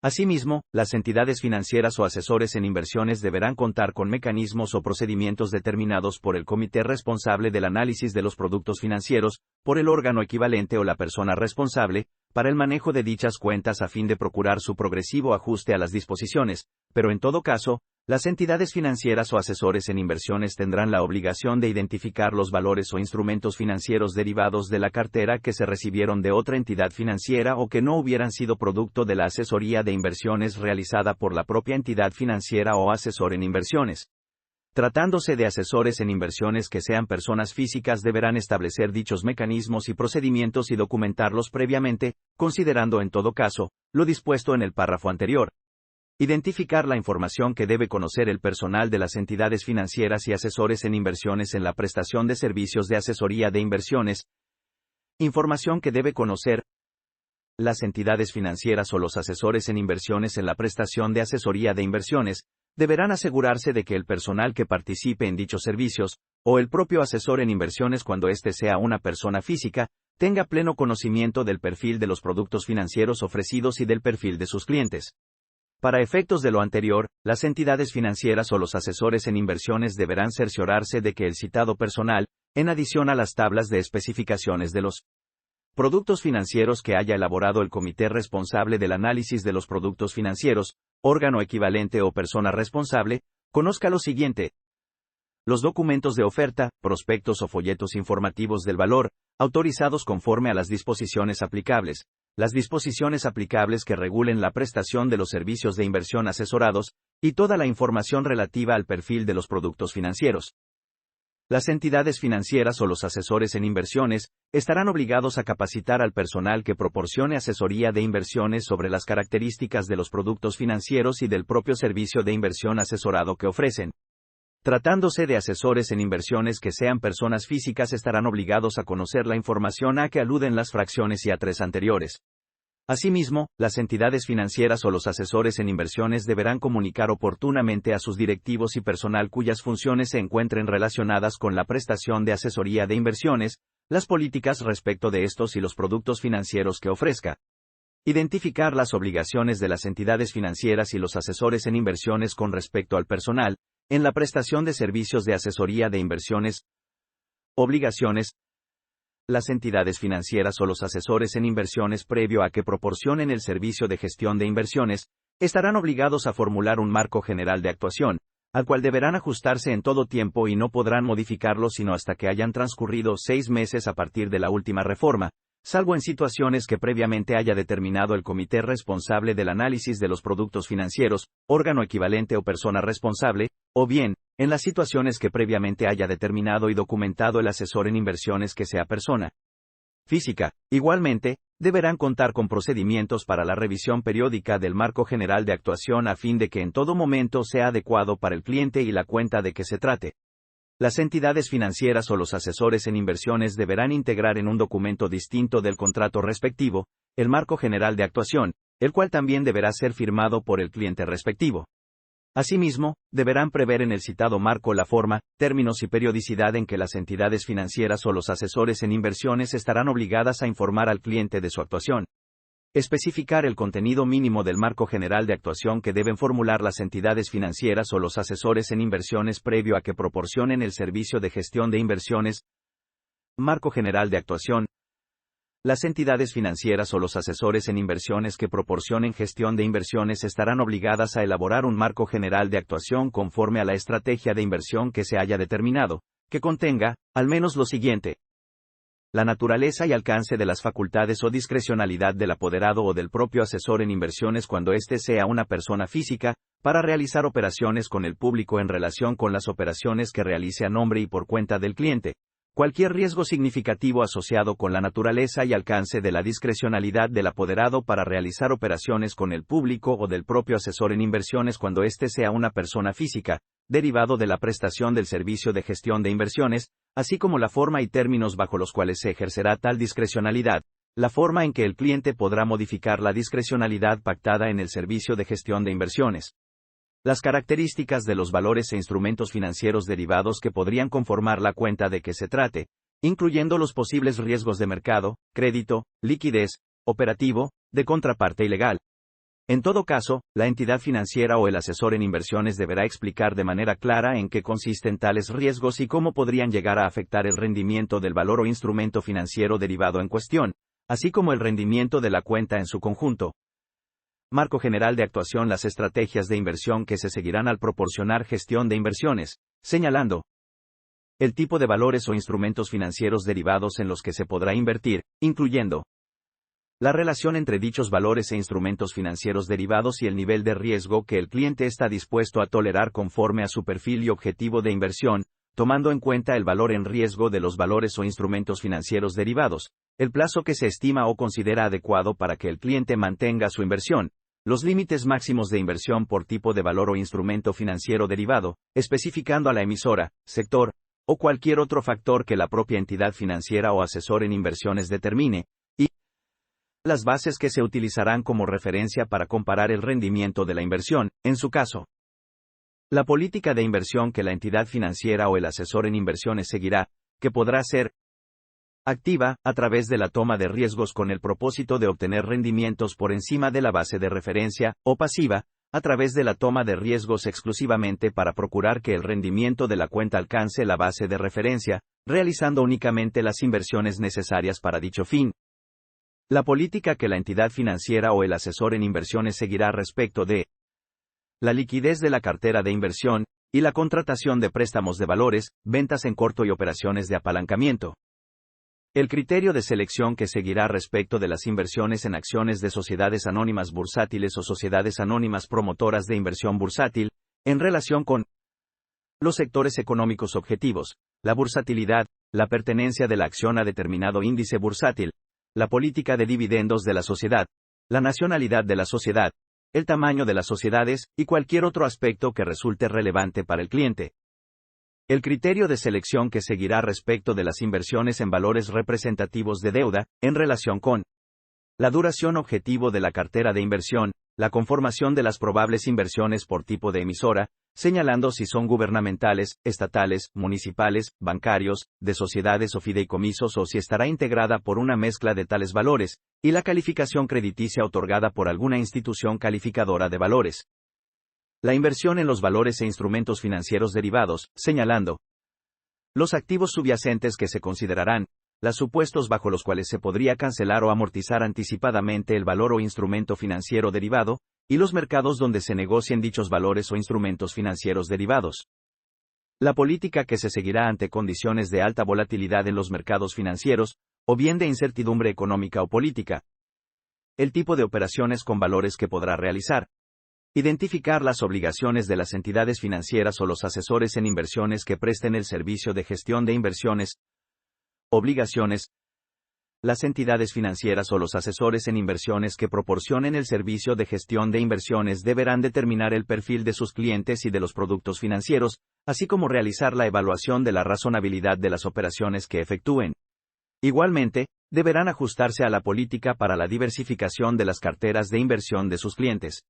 Asimismo, las entidades financieras o asesores en inversiones deberán contar con mecanismos o procedimientos determinados por el comité responsable del análisis de los productos financieros, por el órgano equivalente o la persona responsable, para el manejo de dichas cuentas a fin de procurar su progresivo ajuste a las disposiciones, pero en todo caso, las entidades financieras o asesores en inversiones tendrán la obligación de identificar los valores o instrumentos financieros derivados de la cartera que se recibieron de otra entidad financiera o que no hubieran sido producto de la asesoría de inversiones realizada por la propia entidad financiera o asesor en inversiones. Tratándose de asesores en inversiones que sean personas físicas, deberán establecer dichos mecanismos y procedimientos y documentarlos previamente, considerando en todo caso, lo dispuesto en el párrafo anterior. Identificar la información que debe conocer el personal de las entidades financieras y asesores en inversiones en la prestación de servicios de asesoría de inversiones. Información que debe conocer las entidades financieras o los asesores en inversiones en la prestación de asesoría de inversiones. Deberán asegurarse de que el personal que participe en dichos servicios, o el propio asesor en inversiones cuando éste sea una persona física, tenga pleno conocimiento del perfil de los productos financieros ofrecidos y del perfil de sus clientes. Para efectos de lo anterior, las entidades financieras o los asesores en inversiones deberán cerciorarse de que el citado personal, en adición a las tablas de especificaciones de los productos financieros que haya elaborado el comité responsable del análisis de los productos financieros, órgano equivalente o persona responsable, conozca lo siguiente: los documentos de oferta, prospectos o folletos informativos del valor, autorizados conforme a las disposiciones aplicables, las disposiciones aplicables que regulen la prestación de los servicios de inversión asesorados, y toda la información relativa al perfil de los productos financieros. Las entidades financieras o los asesores en inversiones estarán obligados a capacitar al personal que proporcione asesoría de inversiones sobre las características de los productos financieros y del propio servicio de inversión asesorado que ofrecen. Tratándose de asesores en inversiones que sean personas físicas, estarán obligados a conocer la información a que aluden las fracciones y A3 anteriores. Asimismo, las entidades financieras o los asesores en inversiones deberán comunicar oportunamente a sus directivos y personal cuyas funciones se encuentren relacionadas con la prestación de asesoría de inversiones, las políticas respecto de estos y los productos financieros que ofrezca. Identificar las obligaciones de las entidades financieras y los asesores en inversiones con respecto al personal, en la prestación de servicios de asesoría de inversiones. Obligaciones. Las entidades financieras o los asesores en inversiones, previo a que proporcionen el servicio de gestión de inversiones, estarán obligados a formular un marco general de actuación, al cual deberán ajustarse en todo tiempo y no podrán modificarlo sino hasta que hayan transcurrido 6 meses a partir de la última reforma, salvo en situaciones que previamente haya determinado el comité responsable del análisis de los productos financieros, órgano equivalente o persona responsable, o bien, en las situaciones que previamente haya determinado y documentado el asesor en inversiones que sea persona física. Igualmente, deberán contar con procedimientos para la revisión periódica del marco general de actuación a fin de que en todo momento sea adecuado para el cliente y la cuenta de que se trate. Las entidades financieras o los asesores en inversiones deberán integrar en un documento distinto del contrato respectivo, el marco general de actuación, el cual también deberá ser firmado por el cliente respectivo. Asimismo, deberán prever en el citado marco la forma, términos y periodicidad en que las entidades financieras o los asesores en inversiones estarán obligadas a informar al cliente de su actuación. Especificar el contenido mínimo del marco general de actuación que deben formular las entidades financieras o los asesores en inversiones previo a que proporcionen el servicio de gestión de inversiones. Marco general de actuación. Las entidades financieras o los asesores en inversiones que proporcionen gestión de inversiones estarán obligadas a elaborar un marco general de actuación conforme a la estrategia de inversión que se haya determinado, que contenga, al menos lo siguiente: la naturaleza y alcance de las facultades o discrecionalidad del apoderado o del propio asesor en inversiones cuando éste sea una persona física, para realizar operaciones con el público en relación con las operaciones que realice a nombre y por cuenta del cliente. Cualquier riesgo significativo asociado con la naturaleza y alcance de la discrecionalidad del apoderado para realizar operaciones con el público o del propio asesor en inversiones cuando éste sea una persona física, derivado de la prestación del servicio de gestión de inversiones, así como la forma y términos bajo los cuales se ejercerá tal discrecionalidad, la forma en que el cliente podrá modificar la discrecionalidad pactada en el servicio de gestión de inversiones. Las características de los valores e instrumentos financieros derivados que podrían conformar la cuenta de que se trate, incluyendo los posibles riesgos de mercado, crédito, liquidez, operativo, de contraparte ilegal. En todo caso, la entidad financiera o el asesor en inversiones deberá explicar de manera clara en qué consisten tales riesgos y cómo podrían llegar a afectar el rendimiento del valor o instrumento financiero derivado en cuestión, así como el rendimiento de la cuenta en su conjunto. Marco general de actuación: las estrategias de inversión que se seguirán al proporcionar gestión de inversiones, señalando el tipo de valores o instrumentos financieros derivados en los que se podrá invertir, incluyendo la relación entre dichos valores e instrumentos financieros derivados y el nivel de riesgo que el cliente está dispuesto a tolerar conforme a su perfil y objetivo de inversión, tomando en cuenta el valor en riesgo de los valores o instrumentos financieros derivados, el plazo que se estima o considera adecuado para que el cliente mantenga su inversión, los límites máximos de inversión por tipo de valor o instrumento financiero derivado, especificando a la emisora, sector, o cualquier otro factor que la propia entidad financiera o asesor en inversiones determine, y las bases que se utilizarán como referencia para comparar el rendimiento de la inversión, en su caso. La política de inversión que la entidad financiera o el asesor en inversiones seguirá, que podrá ser activa, a través de la toma de riesgos con el propósito de obtener rendimientos por encima de la base de referencia, o pasiva, a través de la toma de riesgos exclusivamente para procurar que el rendimiento de la cuenta alcance la base de referencia, realizando únicamente las inversiones necesarias para dicho fin. La política que la entidad financiera o el asesor en inversiones seguirá respecto de la liquidez de la cartera de inversión, y la contratación de préstamos de valores, ventas en corto y operaciones de apalancamiento. El criterio de selección que seguirá respecto de las inversiones en acciones de sociedades anónimas bursátiles o sociedades anónimas promotoras de inversión bursátil, en relación con los sectores económicos objetivos, la bursatilidad, la pertenencia de la acción a determinado índice bursátil, la política de dividendos de la sociedad, la nacionalidad de la sociedad, el tamaño de las sociedades, y cualquier otro aspecto que resulte relevante para el cliente. El criterio de selección que seguirá respecto de las inversiones en valores representativos de deuda, en relación con la duración objetivo de la cartera de inversión, la conformación de las probables inversiones por tipo de emisora, señalando si son gubernamentales, estatales, municipales, bancarios, de sociedades o fideicomisos o si estará integrada por una mezcla de tales valores, y la calificación crediticia otorgada por alguna institución calificadora de valores. La inversión en los valores e instrumentos financieros derivados, señalando los activos subyacentes que se considerarán, los supuestos bajo los cuales se podría cancelar o amortizar anticipadamente el valor o instrumento financiero derivado, y los mercados donde se negocien dichos valores o instrumentos financieros derivados. La política que se seguirá ante condiciones de alta volatilidad en los mercados financieros, o bien de incertidumbre económica o política. El tipo de operaciones con valores que podrá realizar. Identificar las obligaciones de las entidades financieras o los asesores en inversiones que presten el servicio de gestión de inversiones. Obligaciones. Las entidades financieras o los asesores en inversiones que proporcionen el servicio de gestión de inversiones deberán determinar el perfil de sus clientes y de los productos financieros, así como realizar la evaluación de la razonabilidad de las operaciones que efectúen. Igualmente, deberán ajustarse a la política para la diversificación de las carteras de inversión de sus clientes.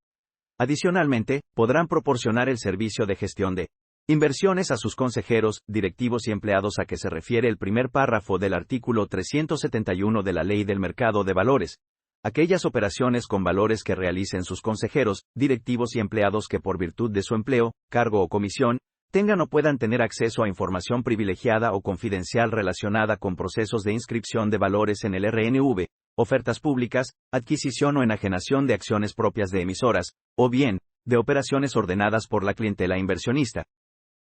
Adicionalmente, podrán proporcionar el servicio de gestión de inversiones a sus consejeros, directivos y empleados a que se refiere el primer párrafo del artículo 371 de la Ley del Mercado de Valores. Aquellas operaciones con valores que realicen sus consejeros, directivos y empleados que por virtud de su empleo, cargo o comisión, tengan o puedan tener acceso a información privilegiada o confidencial relacionada con procesos de inscripción de valores en el RNV, ofertas públicas, adquisición o enajenación de acciones propias de emisoras, o bien, de operaciones ordenadas por la clientela inversionista,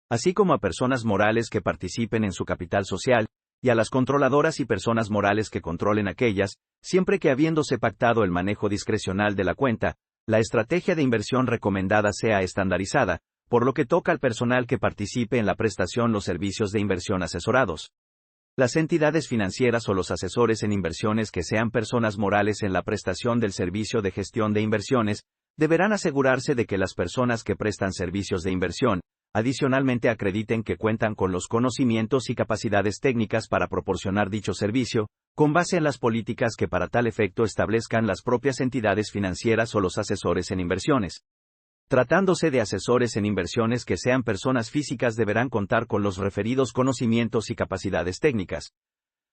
así como a personas morales que participen en su capital social, y a las controladoras y personas morales que controlen aquellas, siempre que habiéndose pactado el manejo discrecional de la cuenta, la estrategia de inversión recomendada sea estandarizada, por lo que toca al personal que participe en la prestación los servicios de inversión asesorados. Las entidades financieras o los asesores en inversiones que sean personas morales en la prestación del servicio de gestión de inversiones, deberán asegurarse de que las personas que prestan servicios de inversión, adicionalmente acrediten que cuentan con los conocimientos y capacidades técnicas para proporcionar dicho servicio, con base en las políticas que para tal efecto establezcan las propias entidades financieras o los asesores en inversiones. Tratándose de asesores en inversiones que sean personas físicas deberán contar con los referidos conocimientos y capacidades técnicas.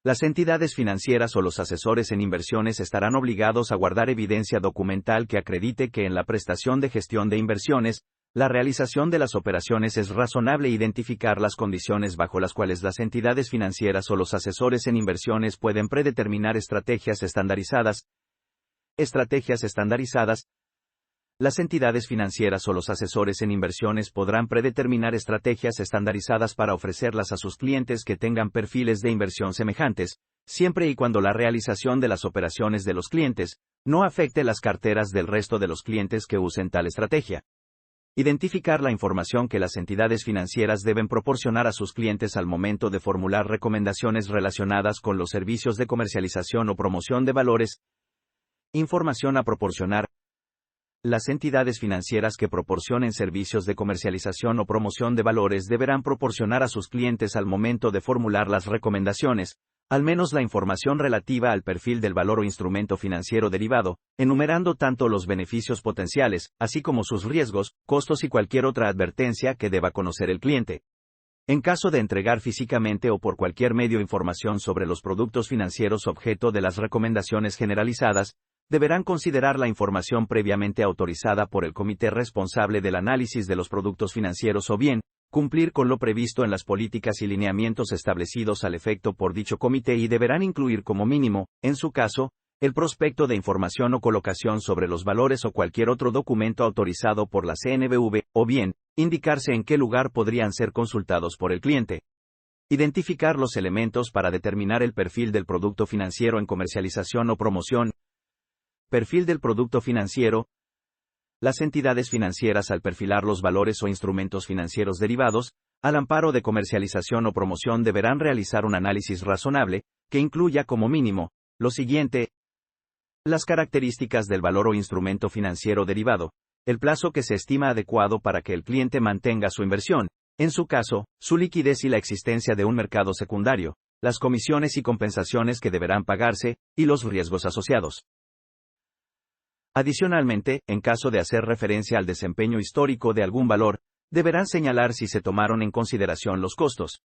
Las entidades financieras o los asesores en inversiones estarán obligados a guardar evidencia documental que acredite que en la prestación de gestión de inversiones, la realización de las operaciones es razonable e identificar las condiciones bajo las cuales las entidades financieras o los asesores en inversiones pueden predeterminar estrategias estandarizadas. Estrategias estandarizadas. Las entidades financieras o los asesores en inversiones podrán predeterminar estrategias estandarizadas para ofrecerlas a sus clientes que tengan perfiles de inversión semejantes, siempre y cuando la realización de las operaciones de los clientes no afecte las carteras del resto de los clientes que usen tal estrategia. Identificar la información que las entidades financieras deben proporcionar a sus clientes al momento de formular recomendaciones relacionadas con los servicios de comercialización o promoción de valores. Información a proporcionar. Las entidades financieras que proporcionen servicios de comercialización o promoción de valores deberán proporcionar a sus clientes al momento de formular las recomendaciones, al menos la información relativa al perfil del valor o instrumento financiero derivado, enumerando tanto los beneficios potenciales, así como sus riesgos, costos y cualquier otra advertencia que deba conocer el cliente. En caso de entregar físicamente o por cualquier medio información sobre los productos financieros objeto de las recomendaciones generalizadas, deberán considerar la información previamente autorizada por el comité responsable del análisis de los productos financieros o bien, cumplir con lo previsto en las políticas y lineamientos establecidos al efecto por dicho comité y deberán incluir como mínimo, en su caso, el prospecto de información o colocación sobre los valores o cualquier otro documento autorizado por la CNBV, o bien, indicarse en qué lugar podrían ser consultados por el cliente. Identificar los elementos para determinar el perfil del producto financiero en comercialización o promoción. Perfil del producto financiero. Las entidades financieras al perfilar los valores o instrumentos financieros derivados, al amparo de comercialización o promoción deberán realizar un análisis razonable, que incluya como mínimo, lo siguiente. Las características del valor o instrumento financiero derivado, el plazo que se estima adecuado para que el cliente mantenga su inversión, en su caso, su liquidez y la existencia de un mercado secundario, las comisiones y compensaciones que deberán pagarse, y los riesgos asociados. Adicionalmente, en caso de hacer referencia al desempeño histórico de algún valor, deberán señalar si se tomaron en consideración los costos.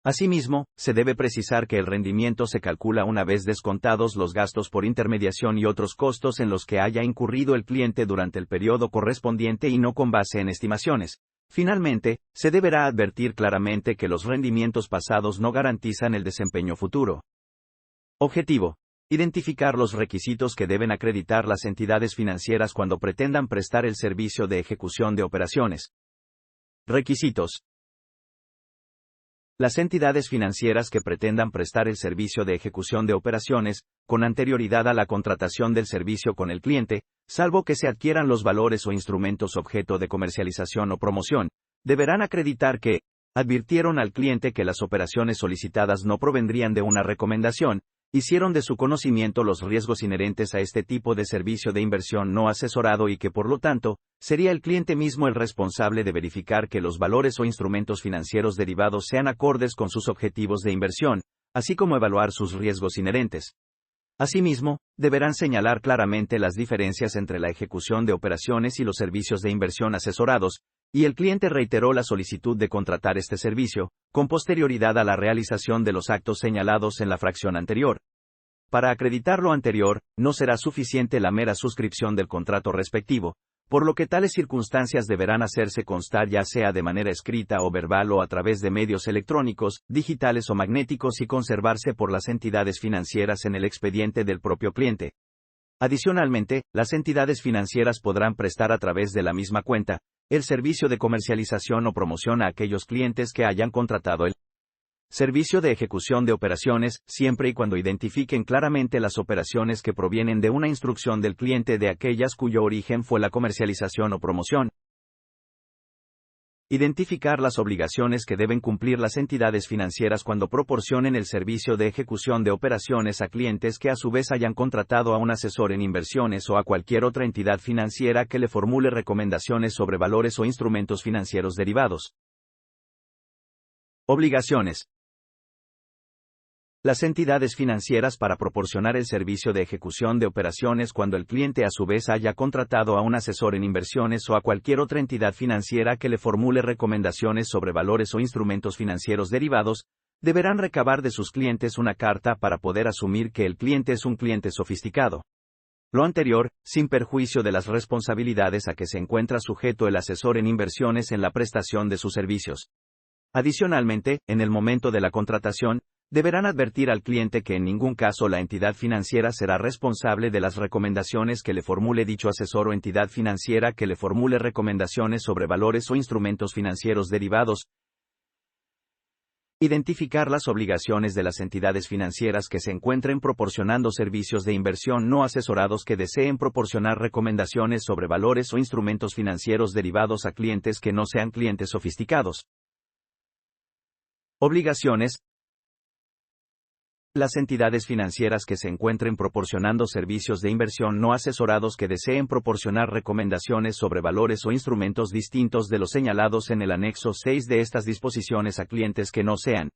Asimismo, se debe precisar que el rendimiento se calcula una vez descontados los gastos por intermediación y otros costos en los que haya incurrido el cliente durante el periodo correspondiente y no con base en estimaciones. Finalmente, se deberá advertir claramente que los rendimientos pasados no garantizan el desempeño futuro. Objetivo. Identificar los requisitos que deben acreditar las entidades financieras cuando pretendan prestar el servicio de ejecución de operaciones. Requisitos. Las entidades financieras que pretendan prestar el servicio de ejecución de operaciones, con anterioridad a la contratación del servicio con el cliente, salvo que se adquieran los valores o instrumentos objeto de comercialización o promoción, deberán acreditar que advirtieron al cliente que las operaciones solicitadas no provendrían de una recomendación, hicieron de su conocimiento los riesgos inherentes a este tipo de servicio de inversión no asesorado y que por lo tanto, sería el cliente mismo el responsable de verificar que los valores o instrumentos financieros derivados sean acordes con sus objetivos de inversión, así como evaluar sus riesgos inherentes. Asimismo, deberán señalar claramente las diferencias entre la ejecución de operaciones y los servicios de inversión asesorados, y el cliente reiteró la solicitud de contratar este servicio, con posterioridad a la realización de los actos señalados en la fracción anterior. Para acreditar lo anterior, no será suficiente la mera suscripción del contrato respectivo, por lo que tales circunstancias deberán hacerse constar ya sea de manera escrita o verbal o a través de medios electrónicos, digitales o magnéticos y conservarse por las entidades financieras en el expediente del propio cliente. Adicionalmente, las entidades financieras podrán prestar a través de la misma cuenta el servicio de comercialización o promoción a aquellos clientes que hayan contratado el servicio de ejecución de operaciones, siempre y cuando identifiquen claramente las operaciones que provienen de una instrucción del cliente de aquellas cuyo origen fue la comercialización o promoción. Identificar las obligaciones que deben cumplir las entidades financieras cuando proporcionen el servicio de ejecución de operaciones a clientes que a su vez hayan contratado a un asesor en inversiones o a cualquier otra entidad financiera que le formule recomendaciones sobre valores o instrumentos financieros derivados. Obligaciones. Las entidades financieras para proporcionar el servicio de ejecución de operaciones cuando el cliente a su vez haya contratado a un asesor en inversiones o a cualquier otra entidad financiera que le formule recomendaciones sobre valores o instrumentos financieros derivados, deberán recabar de sus clientes una carta para poder asumir que el cliente es un cliente sofisticado. Lo anterior, sin perjuicio de las responsabilidades a que se encuentra sujeto el asesor en inversiones en la prestación de sus servicios. Adicionalmente, en el momento de la contratación, deberán advertir al cliente que en ningún caso la entidad financiera será responsable de las recomendaciones que le formule dicho asesor o entidad financiera que le formule recomendaciones sobre valores o instrumentos financieros derivados. Identificar las obligaciones de las entidades financieras que se encuentren proporcionando servicios de inversión no asesorados que deseen proporcionar recomendaciones sobre valores o instrumentos financieros derivados a clientes que no sean clientes sofisticados. Obligaciones. Las entidades financieras que se encuentren proporcionando servicios de inversión no asesorados que deseen proporcionar recomendaciones sobre valores o instrumentos distintos de los señalados en el anexo 6 de estas disposiciones a clientes que no sean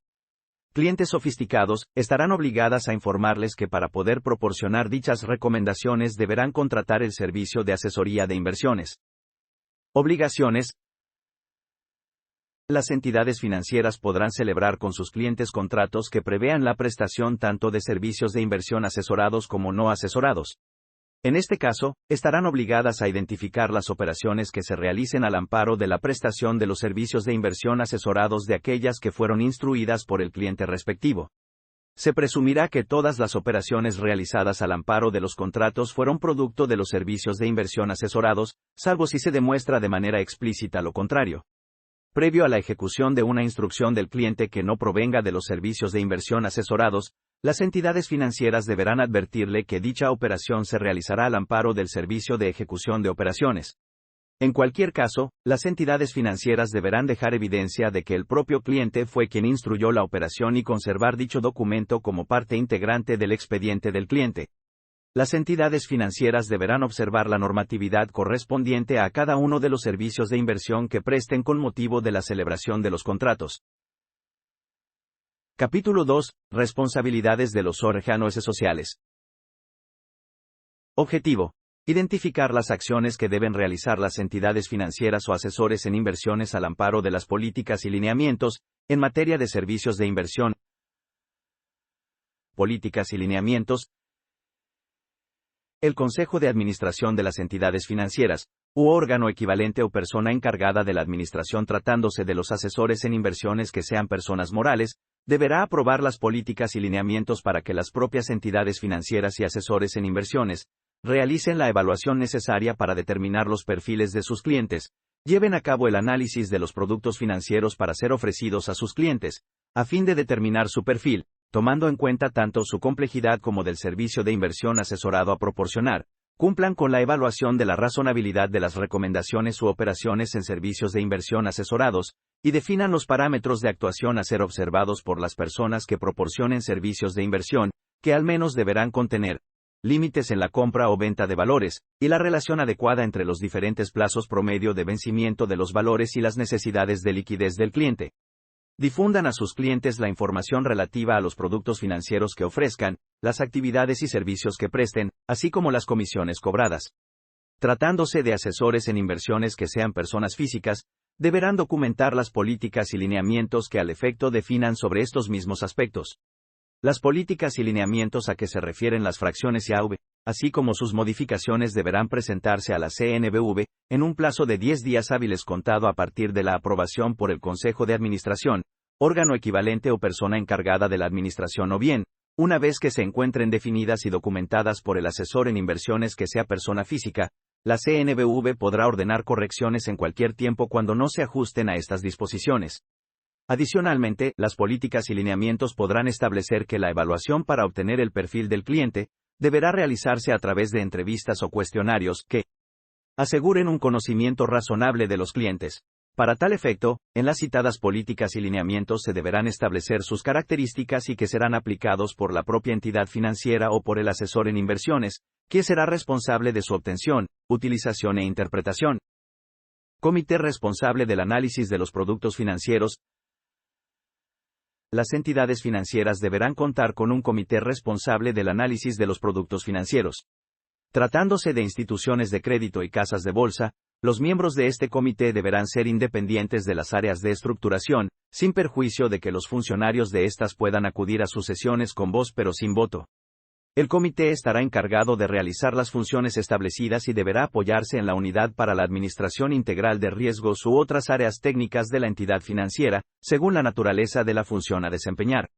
clientes sofisticados, estarán obligadas a informarles que para poder proporcionar dichas recomendaciones deberán contratar el servicio de asesoría de inversiones. Obligaciones. Las entidades financieras podrán celebrar con sus clientes contratos que prevean la prestación tanto de servicios de inversión asesorados como no asesorados. En este caso, estarán obligadas a identificar las operaciones que se realicen al amparo de la prestación de los servicios de inversión asesorados de aquellas que fueron instruidas por el cliente respectivo. Se presumirá que todas las operaciones realizadas al amparo de los contratos fueron producto de los servicios de inversión asesorados, salvo si se demuestra de manera explícita lo contrario. Previo a la ejecución de una instrucción del cliente que no provenga de los servicios de inversión asesorados, las entidades financieras deberán advertirle que dicha operación se realizará al amparo del servicio de ejecución de operaciones. En cualquier caso, las entidades financieras deberán dejar evidencia de que el propio cliente fue quien instruyó la operación y conservar dicho documento como parte integrante del expediente del cliente. Las entidades financieras deberán observar la normatividad correspondiente a cada uno de los servicios de inversión que presten con motivo de la celebración de los contratos. Capítulo 2. Responsabilidades de los órganos sociales. Objetivo. Identificar las acciones que deben realizar las entidades financieras o asesores en inversiones al amparo de las políticas y lineamientos, en materia de servicios de inversión. Políticas y lineamientos. El Consejo de Administración de las entidades financieras, u órgano equivalente o persona encargada de la administración tratándose de los asesores en inversiones que sean personas morales, deberá aprobar las políticas y lineamientos para que las propias entidades financieras y asesores en inversiones realicen la evaluación necesaria para determinar los perfiles de sus clientes, lleven a cabo el análisis de los productos financieros para ser ofrecidos a sus clientes, a fin de determinar su perfil, tomando en cuenta tanto su complejidad como del servicio de inversión asesorado a proporcionar, cumplan con la evaluación de la razonabilidad de las recomendaciones u operaciones en servicios de inversión asesorados, y definan los parámetros de actuación a ser observados por las personas que proporcionen servicios de inversión, que al menos deberán contener límites en la compra o venta de valores, y la relación adecuada entre los diferentes plazos promedio de vencimiento de los valores y las necesidades de liquidez del cliente. Difundan a sus clientes la información relativa a los productos financieros que ofrezcan, las actividades y servicios que presten, así como las comisiones cobradas. Tratándose de asesores en inversiones que sean personas físicas, deberán documentar las políticas y lineamientos que al efecto definan sobre estos mismos aspectos. Las políticas y lineamientos a que se refieren las fracciones IAV, así como sus modificaciones deberán presentarse a la CNBV, en un plazo de 10 días hábiles contado a partir de la aprobación por el Consejo de Administración, órgano equivalente o persona encargada de la administración o bien, una vez que se encuentren definidas y documentadas por el asesor en inversiones que sea persona física, la CNBV podrá ordenar correcciones en cualquier tiempo cuando no se ajusten a estas disposiciones. Adicionalmente, las políticas y lineamientos podrán establecer que la evaluación para obtener el perfil del cliente deberá realizarse a través de entrevistas o cuestionarios que aseguren un conocimiento razonable de los clientes. Para tal efecto, en las citadas políticas y lineamientos se deberán establecer sus características y que serán aplicados por la propia entidad financiera o por el asesor en inversiones, que será responsable de su obtención, utilización e interpretación. Comité responsable del análisis de los productos financieros. Las entidades financieras deberán contar con un comité responsable del análisis de los productos financieros. Tratándose de instituciones de crédito y casas de bolsa, Los miembros de este comité deberán ser independientes de las áreas de estructuración, sin perjuicio de que los funcionarios de estas puedan acudir a sus sesiones con voz pero sin voto. El comité estará encargado de realizar las funciones establecidas y deberá apoyarse en la Unidad para la Administración Integral de Riesgos u otras áreas técnicas de la entidad financiera, según la naturaleza de la función a desempeñar.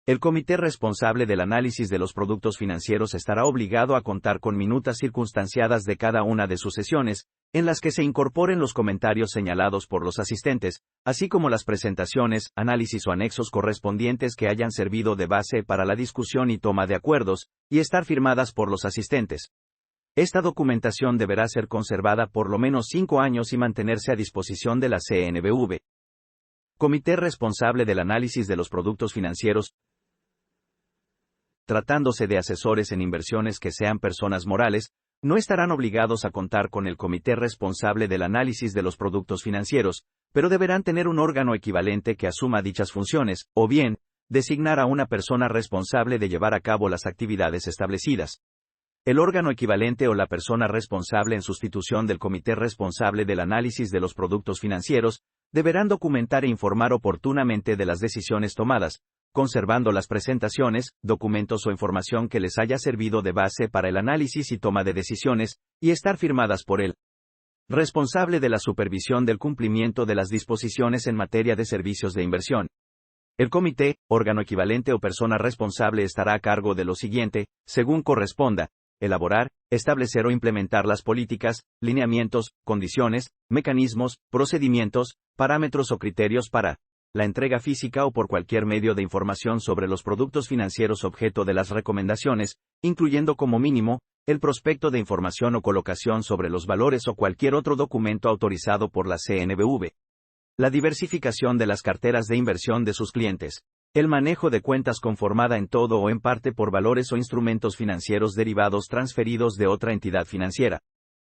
El comité responsable del análisis de los productos financieros estará obligado a contar con minutas circunstanciadas de cada una de sus sesiones, en las que se incorporen los comentarios señalados por los asistentes, así como las presentaciones, análisis o anexos correspondientes que hayan servido de base para la discusión y toma de acuerdos, y estar firmadas por los asistentes. Esta documentación deberá ser conservada por lo menos 5 años y mantenerse a disposición de la CNBV. Comité responsable del análisis de los productos financieros. Tratándose de asesores en inversiones que sean personas morales, no estarán obligados a contar con el comité responsable del análisis de los productos financieros, pero deberán tener un órgano equivalente que asuma dichas funciones, o bien, designar a una persona responsable de llevar a cabo las actividades establecidas. El órgano equivalente o la persona responsable en sustitución del comité responsable del análisis de los productos financieros, deberán documentar e informar oportunamente de las decisiones tomadas, conservando las presentaciones, documentos o información que les haya servido de base para el análisis y toma de decisiones, y estar firmadas por él. Responsable de la supervisión del cumplimiento de las disposiciones en materia de servicios de inversión. El comité, órgano equivalente o persona responsable estará a cargo de lo siguiente, según corresponda: elaborar, establecer o implementar las políticas, lineamientos, condiciones, mecanismos, procedimientos, parámetros o criterios para la entrega física o por cualquier medio de información sobre los productos financieros objeto de las recomendaciones, incluyendo como mínimo, el prospecto de información o colocación sobre los valores o cualquier otro documento autorizado por la CNBV. La diversificación de las carteras de inversión de sus clientes. El manejo de cuentas conformada en todo o en parte por valores o instrumentos financieros derivados transferidos de otra entidad financiera.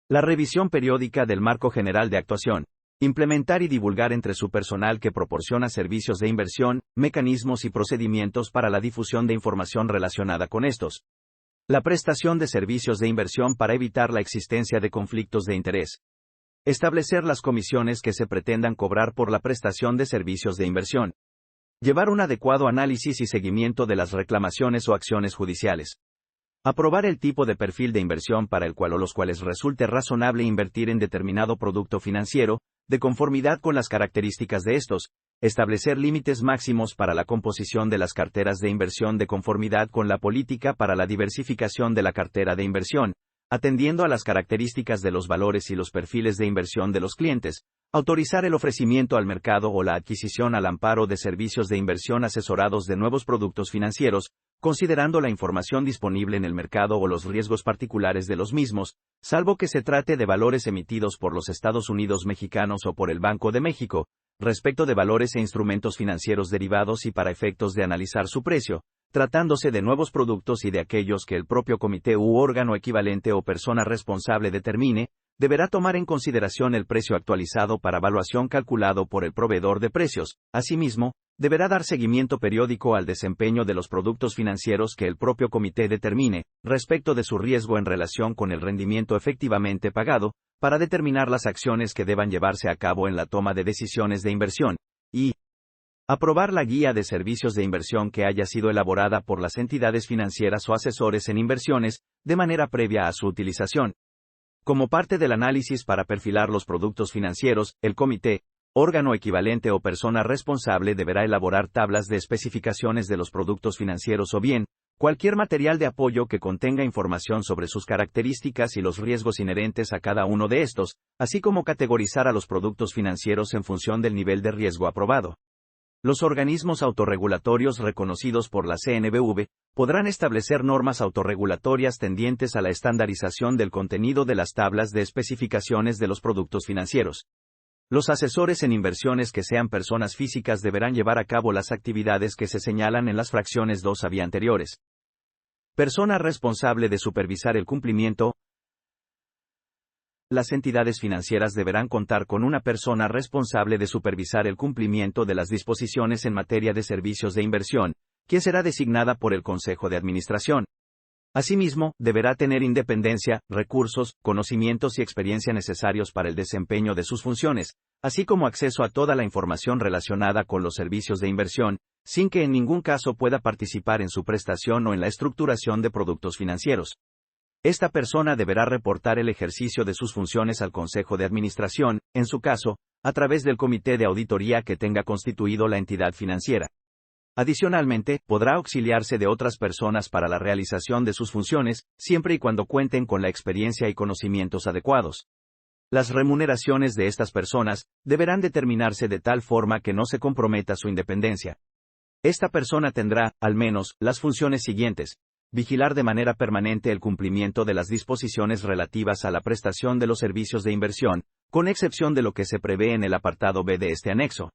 La revisión periódica del marco general de actuación. Implementar y divulgar entre su personal que proporciona servicios de inversión, mecanismos y procedimientos para la difusión de información relacionada con estos. La prestación de servicios de inversión para evitar la existencia de conflictos de interés. Establecer las comisiones que se pretendan cobrar por la prestación de servicios de inversión. Llevar un adecuado análisis y seguimiento de las reclamaciones o acciones judiciales. Aprobar el tipo de perfil de inversión para el cual o los cuales resulte razonable invertir en determinado producto financiero, de conformidad con las características de estos. Establecer límites máximos para la composición de las carteras de inversión de conformidad con la política para la diversificación de la cartera de inversión, atendiendo a las características de los valores y los perfiles de inversión de los clientes. Autorizar el ofrecimiento al mercado o la adquisición al amparo de servicios de inversión asesorados de nuevos productos financieros, considerando la información disponible en el mercado o los riesgos particulares de los mismos, salvo que se trate de valores emitidos por los Estados Unidos mexicanos o por el Banco de México, respecto de valores e instrumentos financieros derivados y para efectos de analizar su precio, tratándose de nuevos productos y de aquellos que el propio comité u órgano equivalente o persona responsable determine, deberá tomar en consideración el precio actualizado para evaluación calculado por el proveedor de precios. Asimismo, deberá dar seguimiento periódico al desempeño de los productos financieros que el propio comité determine, respecto de su riesgo en relación con el rendimiento efectivamente pagado, para determinar las acciones que deban llevarse a cabo en la toma de decisiones de inversión, y aprobar la guía de servicios de inversión que haya sido elaborada por las entidades financieras o asesores en inversiones, de manera previa a su utilización. Como parte del análisis para perfilar los productos financieros, el comité, órgano equivalente o persona responsable deberá elaborar tablas de especificaciones de los productos financieros o bien, cualquier material de apoyo que contenga información sobre sus características y los riesgos inherentes a cada uno de estos, así como categorizar a los productos financieros en función del nivel de riesgo aprobado. Los organismos autorregulatorios reconocidos por la CNBV podrán establecer normas autorregulatorias tendientes a la estandarización del contenido de las tablas de especificaciones de los productos financieros. Los asesores en inversiones que sean personas físicas deberán llevar a cabo las actividades que se señalan en las fracciones 2 a anteriores. Persona responsable de supervisar el cumplimiento. Las entidades financieras deberán contar con una persona responsable de supervisar el cumplimiento de las disposiciones en materia de servicios de inversión, quien será designada por el Consejo de Administración. Asimismo, deberá tener independencia, recursos, conocimientos y experiencia necesarios para el desempeño de sus funciones, así como acceso a toda la información relacionada con los servicios de inversión, sin que en ningún caso pueda participar en su prestación o en la estructuración de productos financieros. Esta persona deberá reportar el ejercicio de sus funciones al Consejo de Administración, en su caso, a través del comité de auditoría que tenga constituido la entidad financiera. Adicionalmente, podrá auxiliarse de otras personas para la realización de sus funciones, siempre y cuando cuenten con la experiencia y conocimientos adecuados. Las remuneraciones de estas personas deberán determinarse de tal forma que no se comprometa su independencia. Esta persona tendrá, al menos, las funciones siguientes: vigilar de manera permanente el cumplimiento de las disposiciones relativas a la prestación de los servicios de inversión, con excepción de lo que se prevé en el apartado B de este anexo.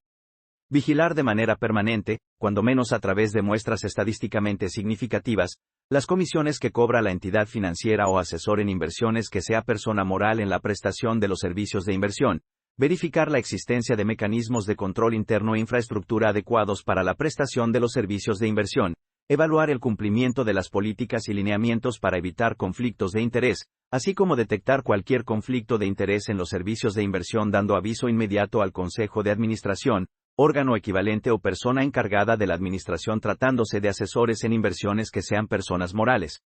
Vigilar de manera permanente, cuando menos a través de muestras estadísticamente significativas, las comisiones que cobra la entidad financiera o asesor en inversiones que sea persona moral en la prestación de los servicios de inversión. Verificar la existencia de mecanismos de control interno e infraestructura adecuados para la prestación de los servicios de inversión. Evaluar el cumplimiento de las políticas y lineamientos para evitar conflictos de interés, así como detectar cualquier conflicto de interés en los servicios de inversión dando aviso inmediato al Consejo de Administración, órgano equivalente o persona encargada de la administración tratándose de asesores en inversiones que sean personas morales.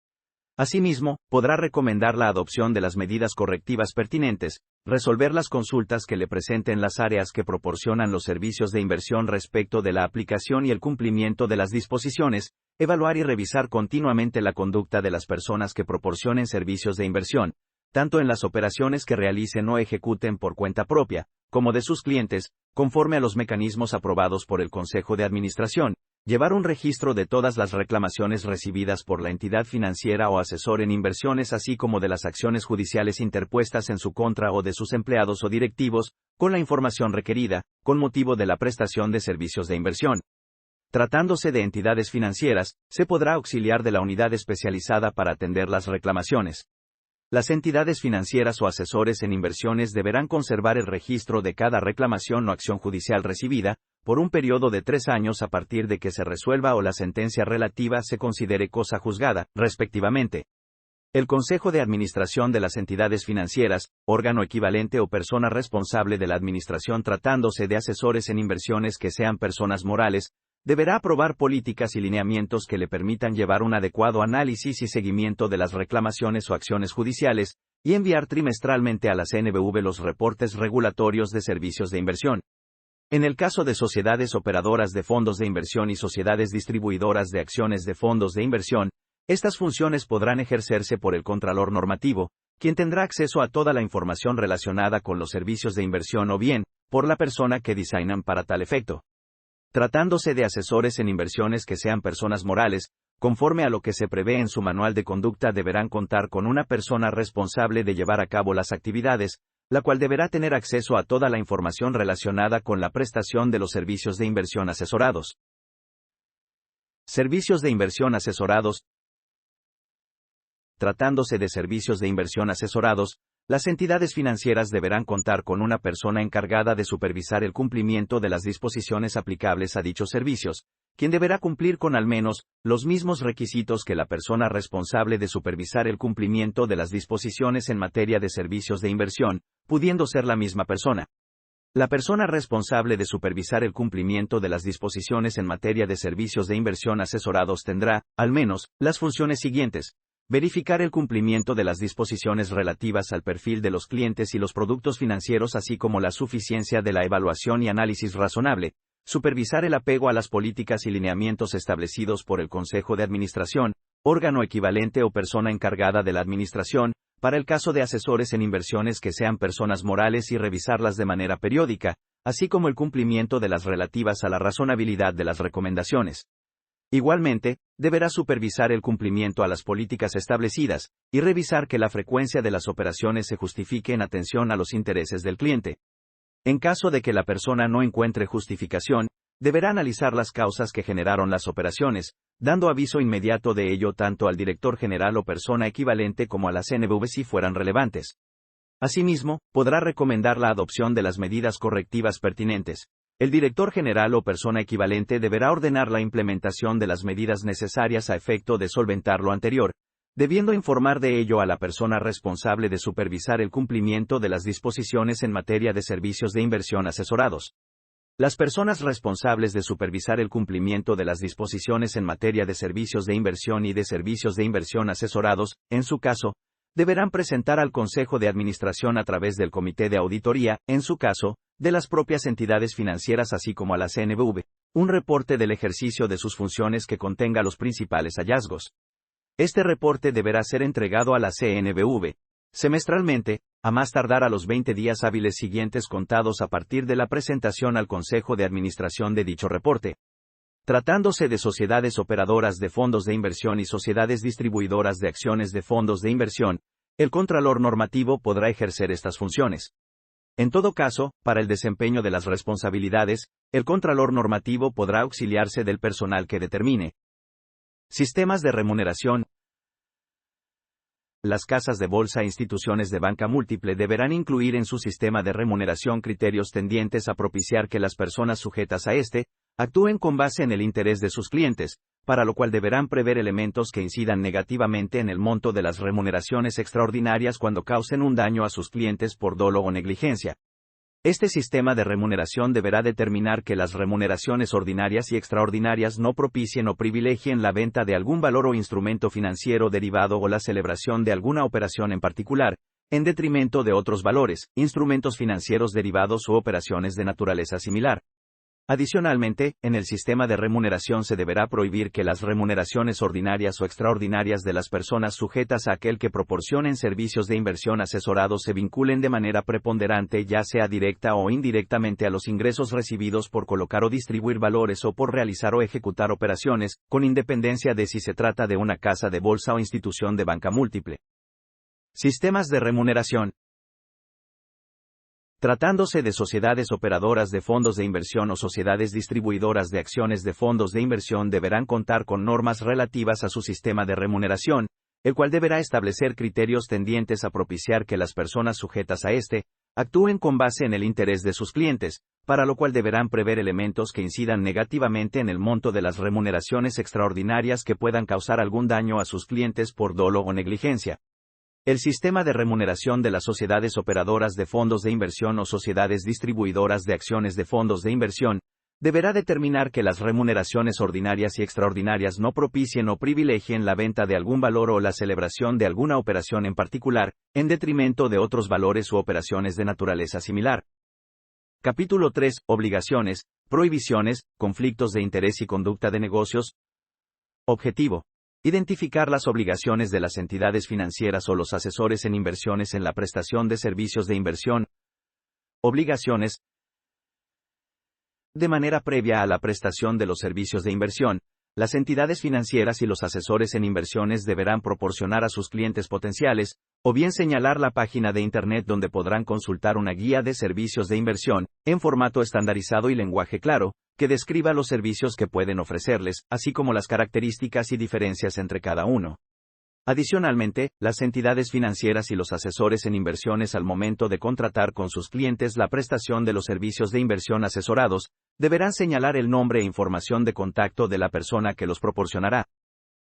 Asimismo, podrá recomendar la adopción de las medidas correctivas pertinentes, resolver las consultas que le presenten las áreas que proporcionan los servicios de inversión respecto de la aplicación y el cumplimiento de las disposiciones, evaluar y revisar continuamente la conducta de las personas que proporcionen servicios de inversión, tanto en las operaciones que realicen o ejecuten por cuenta propia, como de sus clientes, conforme a los mecanismos aprobados por el Consejo de Administración, llevar un registro de todas las reclamaciones recibidas por la entidad financiera o asesor en inversiones así como de las acciones judiciales interpuestas en su contra o de sus empleados o directivos, con la información requerida, con motivo de la prestación de servicios de inversión. Tratándose de entidades financieras, se podrá auxiliar de la unidad especializada para atender las reclamaciones. Las entidades financieras o asesores en inversiones deberán conservar el registro de cada reclamación o acción judicial recibida, por un periodo de 3 años a partir de que se resuelva o la sentencia relativa se considere cosa juzgada, respectivamente. El Consejo de Administración de las entidades financieras, órgano equivalente o persona responsable de la administración tratándose de asesores en inversiones que sean personas morales, deberá aprobar políticas y lineamientos que le permitan llevar un adecuado análisis y seguimiento de las reclamaciones o acciones judiciales, y enviar trimestralmente a la CNBV los reportes regulatorios de servicios de inversión. En el caso de sociedades operadoras de fondos de inversión y sociedades distribuidoras de acciones de fondos de inversión, estas funciones podrán ejercerse por el Contralor Normativo, quien tendrá acceso a toda la información relacionada con los servicios de inversión o bien, por la persona que designan para tal efecto. Tratándose de asesores en inversiones que sean personas morales, conforme a lo que se prevé en su manual de conducta deberán contar con una persona responsable de llevar a cabo las actividades, la cual deberá tener acceso a toda la información relacionada con la prestación de los servicios de inversión asesorados. Servicios de inversión asesorados. Tratándose de servicios de inversión asesorados, las entidades financieras deberán contar con una persona encargada de supervisar el cumplimiento de las disposiciones aplicables a dichos servicios, quien deberá cumplir con al menos los mismos requisitos que la persona responsable de supervisar el cumplimiento de las disposiciones en materia de servicios de inversión, pudiendo ser la misma persona. La persona responsable de supervisar el cumplimiento de las disposiciones en materia de servicios de inversión asesorados tendrá, al menos, las funciones siguientes: verificar el cumplimiento de las disposiciones relativas al perfil de los clientes y los productos financieros así como la suficiencia de la evaluación y análisis razonable, supervisar el apego a las políticas y lineamientos establecidos por el Consejo de Administración, órgano equivalente o persona encargada de la administración, para el caso de asesores en inversiones que sean personas morales y revisarlas de manera periódica, así como el cumplimiento de las relativas a la razonabilidad de las recomendaciones. Igualmente, deberá supervisar el cumplimiento a las políticas establecidas, y revisar que la frecuencia de las operaciones se justifique en atención a los intereses del cliente. En caso de que la persona no encuentre justificación, deberá analizar las causas que generaron las operaciones, dando aviso inmediato de ello tanto al director general o persona equivalente como a la CNBV si fueran relevantes. Asimismo, podrá recomendar la adopción de las medidas correctivas pertinentes. El director general o persona equivalente deberá ordenar la implementación de las medidas necesarias a efecto de solventar lo anterior, debiendo informar de ello a la persona responsable de supervisar el cumplimiento de las disposiciones en materia de servicios de inversión asesorados. Las personas responsables de supervisar el cumplimiento de las disposiciones en materia de servicios de inversión y de servicios de inversión asesorados, en su caso, deberán presentar al Consejo de Administración a través del Comité de Auditoría, en su caso, de las propias entidades financieras así como a la CNBV, un reporte del ejercicio de sus funciones que contenga los principales hallazgos. Este reporte deberá ser entregado a la CNBV, semestralmente, a más tardar a los 20 días hábiles siguientes contados a partir de la presentación al Consejo de Administración de dicho reporte. Tratándose de sociedades operadoras de fondos de inversión y sociedades distribuidoras de acciones de fondos de inversión, el Contralor Normativo podrá ejercer estas funciones. En todo caso, para el desempeño de las responsabilidades, el Contralor Normativo podrá auxiliarse del personal que determine. Sistemas de remuneración. Las casas de bolsa e instituciones de banca múltiple deberán incluir en su sistema de remuneración criterios tendientes a propiciar que las personas sujetas a este, actúen con base en el interés de sus clientes, para lo cual deberán prever elementos que incidan negativamente en el monto de las remuneraciones extraordinarias cuando causen un daño a sus clientes por dolo o negligencia. Este sistema de remuneración deberá determinar que las remuneraciones ordinarias y extraordinarias no propicien o privilegien la venta de algún valor o instrumento financiero derivado o la celebración de alguna operación en particular, en detrimento de otros valores, instrumentos financieros derivados u operaciones de naturaleza similar. Adicionalmente, en el sistema de remuneración se deberá prohibir que las remuneraciones ordinarias o extraordinarias de las personas sujetas a aquel que proporcionen servicios de inversión asesorados se vinculen de manera preponderante ya sea directa o indirectamente a los ingresos recibidos por colocar o distribuir valores o por realizar o ejecutar operaciones, con independencia de si se trata de una casa de bolsa o institución de banca múltiple. Sistemas de remuneración. Tratándose de sociedades operadoras de fondos de inversión o sociedades distribuidoras de acciones de fondos de inversión deberán contar con normas relativas a su sistema de remuneración, el cual deberá establecer criterios tendientes a propiciar que las personas sujetas a este, actúen con base en el interés de sus clientes, para lo cual deberán prever elementos que incidan negativamente en el monto de las remuneraciones extraordinarias que puedan causar algún daño a sus clientes por dolo o negligencia. El sistema de remuneración de las sociedades operadoras de fondos de inversión o sociedades distribuidoras de acciones de fondos de inversión, deberá determinar que las remuneraciones ordinarias y extraordinarias no propicien o privilegien la venta de algún valor o la celebración de alguna operación en particular, en detrimento de otros valores u operaciones de naturaleza similar. Capítulo 3. Obligaciones, prohibiciones, conflictos de interés y conducta de negocios. Objetivo. Identificar las obligaciones de las entidades financieras o los asesores en inversiones en la prestación de servicios de inversión. Obligaciones. De manera previa a la prestación de los servicios de inversión, las entidades financieras y los asesores en inversiones deberán proporcionar a sus clientes potenciales, o bien señalar la página de Internet donde podrán consultar una guía de servicios de inversión, en formato estandarizado y lenguaje claro, que describa los servicios que pueden ofrecerles, así como las características y diferencias entre cada uno. Adicionalmente, las entidades financieras y los asesores en inversiones al momento de contratar con sus clientes la prestación de los servicios de inversión asesorados, deberán señalar el nombre e información de contacto de la persona que los proporcionará.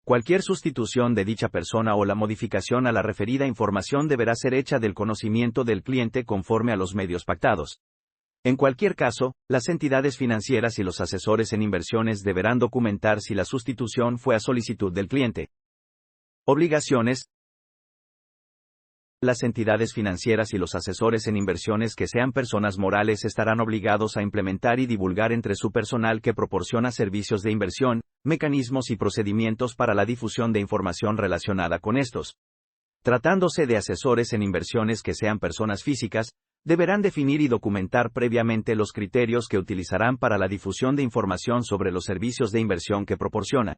Cualquier sustitución de dicha persona o la modificación a la referida información deberá ser hecha del conocimiento del cliente conforme a los medios pactados. En cualquier caso, las entidades financieras y los asesores en inversiones deberán documentar si la sustitución fue a solicitud del cliente. Obligaciones. Las entidades financieras y los asesores en inversiones que sean personas morales estarán obligados a implementar y divulgar entre su personal que proporciona servicios de inversión, mecanismos y procedimientos para la difusión de información relacionada con estos. Tratándose de asesores en inversiones que sean personas físicas, deberán definir y documentar previamente los criterios que utilizarán para la difusión de información sobre los servicios de inversión que proporciona.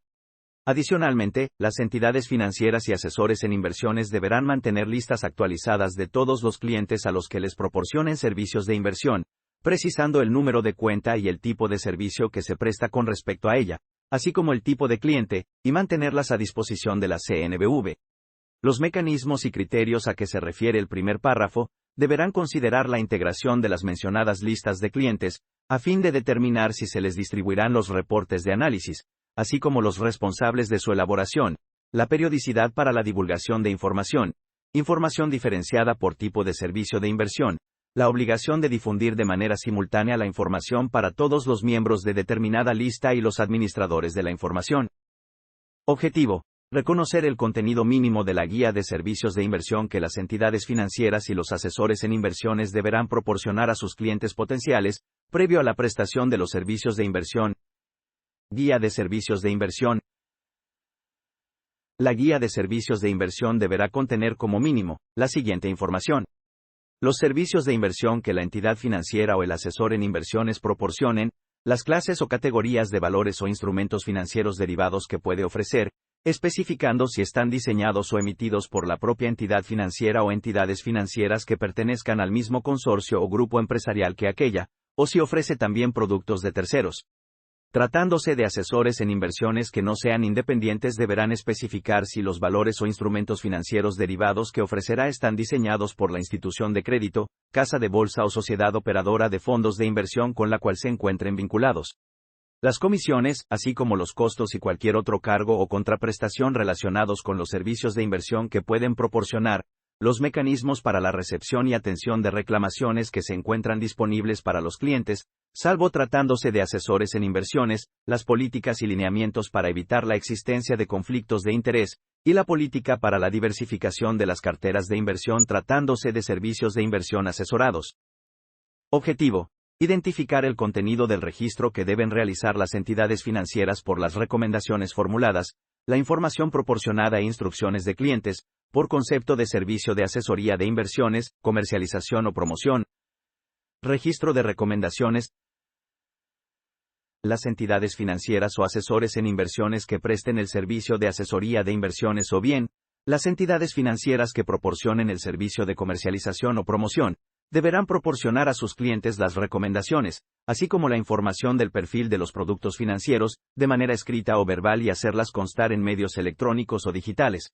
Adicionalmente, las entidades financieras y asesores en inversiones deberán mantener listas actualizadas de todos los clientes a los que les proporcionen servicios de inversión, precisando el número de cuenta y el tipo de servicio que se presta con respecto a ella, así como el tipo de cliente, y mantenerlas a disposición de la CNBV. Los mecanismos y criterios a que se refiere el primer párrafo deberán considerar la integración de las mencionadas listas de clientes, a fin de determinar si se les distribuirán los reportes de análisis, así como los responsables de su elaboración, la periodicidad para la divulgación de información, información diferenciada por tipo de servicio de inversión, la obligación de difundir de manera simultánea la información para todos los miembros de determinada lista y los administradores de la información. Objetivo: reconocer el contenido mínimo de la guía de servicios de inversión que las entidades financieras y los asesores en inversiones deberán proporcionar a sus clientes potenciales, previo a la prestación de los servicios de inversión. Guía de servicios de inversión. La guía de servicios de inversión deberá contener como mínimo la siguiente información: los servicios de inversión que la entidad financiera o el asesor en inversiones proporcionen, las clases o categorías de valores o instrumentos financieros derivados que puede ofrecer, especificando si están diseñados o emitidos por la propia entidad financiera o entidades financieras que pertenezcan al mismo consorcio o grupo empresarial que aquella, o si ofrece también productos de terceros. Tratándose de asesores en inversiones que no sean independientes, deberán especificar si los valores o instrumentos financieros derivados que ofrecerá están diseñados por la institución de crédito, casa de bolsa o sociedad operadora de fondos de inversión con la cual se encuentren vinculados. Las comisiones, así como los costos y cualquier otro cargo o contraprestación relacionados con los servicios de inversión que pueden proporcionar, los mecanismos para la recepción y atención de reclamaciones que se encuentran disponibles para los clientes, salvo tratándose de asesores en inversiones, las políticas y lineamientos para evitar la existencia de conflictos de interés, y la política para la diversificación de las carteras de inversión tratándose de servicios de inversión asesorados. Objetivo: identificar el contenido del registro que deben realizar las entidades financieras por las recomendaciones formuladas, la información proporcionada e instrucciones de clientes, por concepto de servicio de asesoría de inversiones, comercialización o promoción. Registro de recomendaciones. Las entidades financieras o asesores en inversiones que presten el servicio de asesoría de inversiones o bien, las entidades financieras que proporcionen el servicio de comercialización o promoción, deberán proporcionar a sus clientes las recomendaciones, así como la información del perfil de los productos financieros, de manera escrita o verbal y hacerlas constar en medios electrónicos o digitales.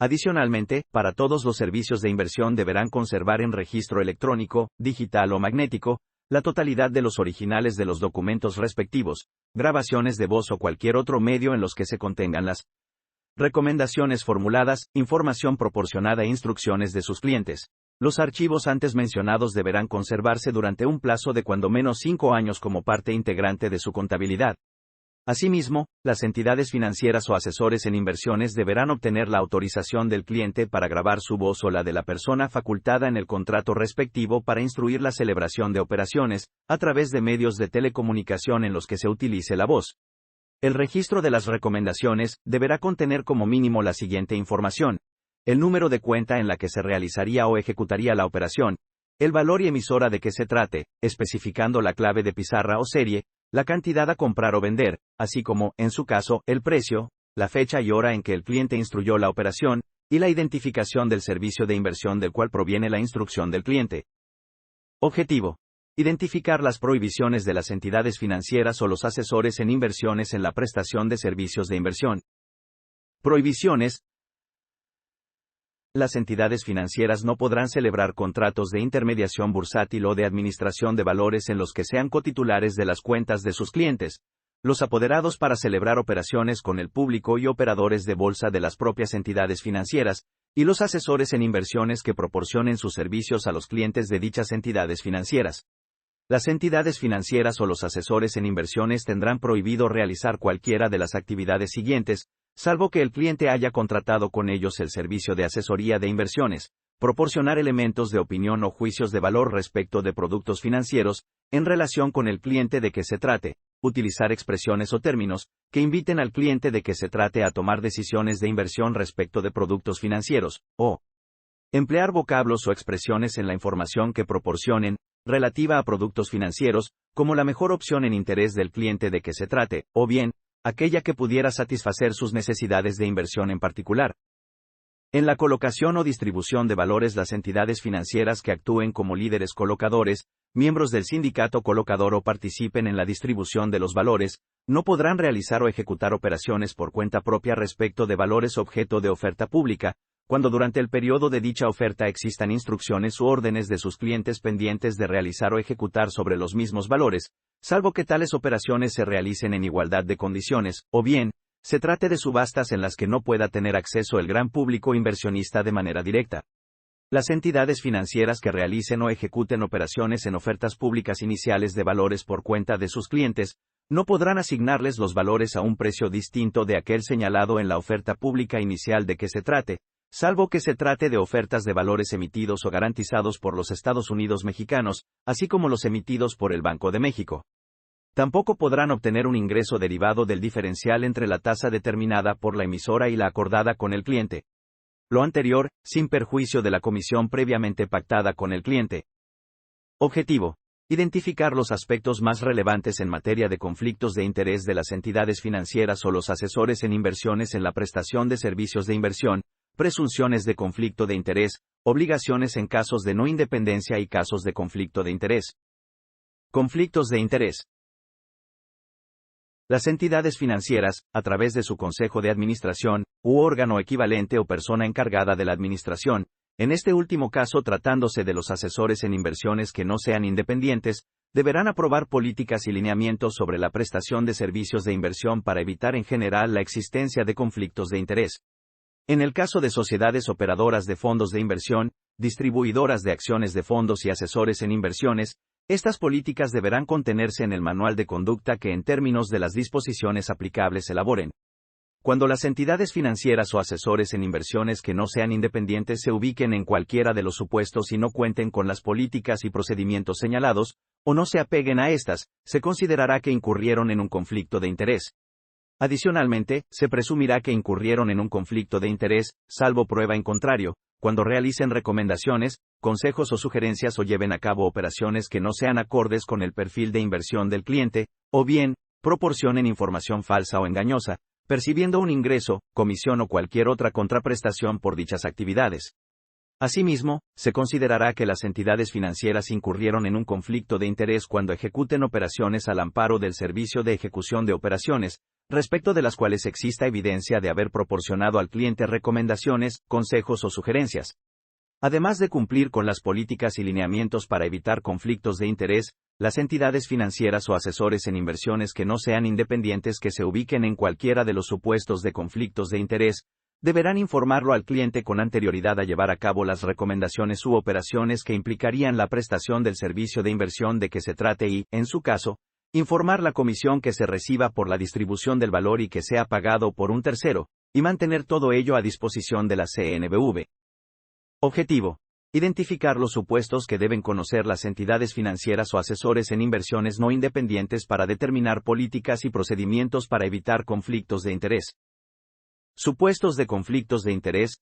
Adicionalmente, para todos los servicios de inversión deberán conservar en registro electrónico, digital o magnético, la totalidad de los originales de los documentos respectivos, grabaciones de voz o cualquier otro medio en los que se contengan las recomendaciones formuladas, información proporcionada e instrucciones de sus clientes. Los archivos antes mencionados deberán conservarse durante un plazo de cuando menos 5 años como parte integrante de su contabilidad. Asimismo, las entidades financieras o asesores en inversiones deberán obtener la autorización del cliente para grabar su voz o la de la persona facultada en el contrato respectivo para instruir la celebración de operaciones, a través de medios de telecomunicación en los que se utilice la voz. El registro de las recomendaciones deberá contener como mínimo la siguiente información: el número de cuenta en la que se realizaría o ejecutaría la operación, el valor y emisora de que se trate, especificando la clave de pizarra o serie, la cantidad a comprar o vender, así como, en su caso, el precio, la fecha y hora en que el cliente instruyó la operación, y la identificación del servicio de inversión del cual proviene la instrucción del cliente. Objetivo: identificar las prohibiciones de las entidades financieras o los asesores en inversiones en la prestación de servicios de inversión. Prohibiciones. Las entidades financieras no podrán celebrar contratos de intermediación bursátil o de administración de valores en los que sean cotitulares de las cuentas de sus clientes, los apoderados para celebrar operaciones con el público y operadores de bolsa de las propias entidades financieras, y los asesores en inversiones que proporcionen sus servicios a los clientes de dichas entidades financieras. Las entidades financieras o los asesores en inversiones tendrán prohibido realizar cualquiera de las actividades siguientes, salvo que el cliente haya contratado con ellos el servicio de asesoría de inversiones: proporcionar elementos de opinión o juicios de valor respecto de productos financieros, en relación con el cliente de que se trate, utilizar expresiones o términos que inviten al cliente de que se trate a tomar decisiones de inversión respecto de productos financieros, o emplear vocablos o expresiones en la información que proporcionen, relativa a productos financieros, como la mejor opción en interés del cliente de que se trate, o bien, aquella que pudiera satisfacer sus necesidades de inversión en particular. En la colocación o distribución de valores, las entidades financieras que actúen como líderes colocadores, miembros del sindicato colocador o participen en la distribución de los valores, no podrán realizar o ejecutar operaciones por cuenta propia respecto de valores objeto de oferta pública, cuando durante el periodo de dicha oferta existan instrucciones u órdenes de sus clientes pendientes de realizar o ejecutar sobre los mismos valores, salvo que tales operaciones se realicen en igualdad de condiciones, o bien, se trate de subastas en las que no pueda tener acceso el gran público inversionista de manera directa. Las entidades financieras que realicen o ejecuten operaciones en ofertas públicas iniciales de valores por cuenta de sus clientes, no podrán asignarles los valores a un precio distinto de aquel señalado en la oferta pública inicial de que se trate, salvo que se trate de ofertas de valores emitidos o garantizados por los Estados Unidos mexicanos, así como los emitidos por el Banco de México. Tampoco podrán obtener un ingreso derivado del diferencial entre la tasa determinada por la emisora y la acordada con el cliente. Lo anterior, sin perjuicio de la comisión previamente pactada con el cliente. Objetivo: identificar los aspectos más relevantes en materia de conflictos de interés de las entidades financieras o los asesores en inversiones en la prestación de servicios de inversión, presunciones de conflicto de interés, obligaciones en casos de no independencia y casos de conflicto de interés. Conflictos de interés. Las entidades financieras, a través de su consejo de administración, u órgano equivalente o persona encargada de la administración, en este último caso tratándose de los asesores en inversiones que no sean independientes, deberán aprobar políticas y lineamientos sobre la prestación de servicios de inversión para evitar en general la existencia de conflictos de interés. En el caso de sociedades operadoras de fondos de inversión, distribuidoras de acciones de fondos y asesores en inversiones, estas políticas deberán contenerse en el manual de conducta que en términos de las disposiciones aplicables elaboren. Cuando las entidades financieras o asesores en inversiones que no sean independientes se ubiquen en cualquiera de los supuestos y no cuenten con las políticas y procedimientos señalados, o no se apeguen a estas, se considerará que incurrieron en un conflicto de interés. Adicionalmente, se presumirá que incurrieron en un conflicto de interés, salvo prueba en contrario, cuando realicen recomendaciones, consejos o sugerencias o lleven a cabo operaciones que no sean acordes con el perfil de inversión del cliente, o bien, proporcionen información falsa o engañosa, percibiendo un ingreso, comisión o cualquier otra contraprestación por dichas actividades. Asimismo, se considerará que las entidades financieras incurrieron en un conflicto de interés cuando ejecuten operaciones al amparo del Servicio de Ejecución de Operaciones, respecto de las cuales exista evidencia de haber proporcionado al cliente recomendaciones, consejos o sugerencias. Además de cumplir con las políticas y lineamientos para evitar conflictos de interés, las entidades financieras o asesores en inversiones que no sean independientes que se ubiquen en cualquiera de los supuestos de conflictos de interés, deberán informarlo al cliente con anterioridad a llevar a cabo las recomendaciones u operaciones que implicarían la prestación del servicio de inversión de que se trate y, en su caso, informar la comisión que se reciba por la distribución del valor y que sea pagado por un tercero, y mantener todo ello a disposición de la CNBV. Objetivo: identificar los supuestos que deben conocer las entidades financieras o asesores en inversiones no independientes para determinar políticas y procedimientos para evitar conflictos de interés. Supuestos de conflictos de interés.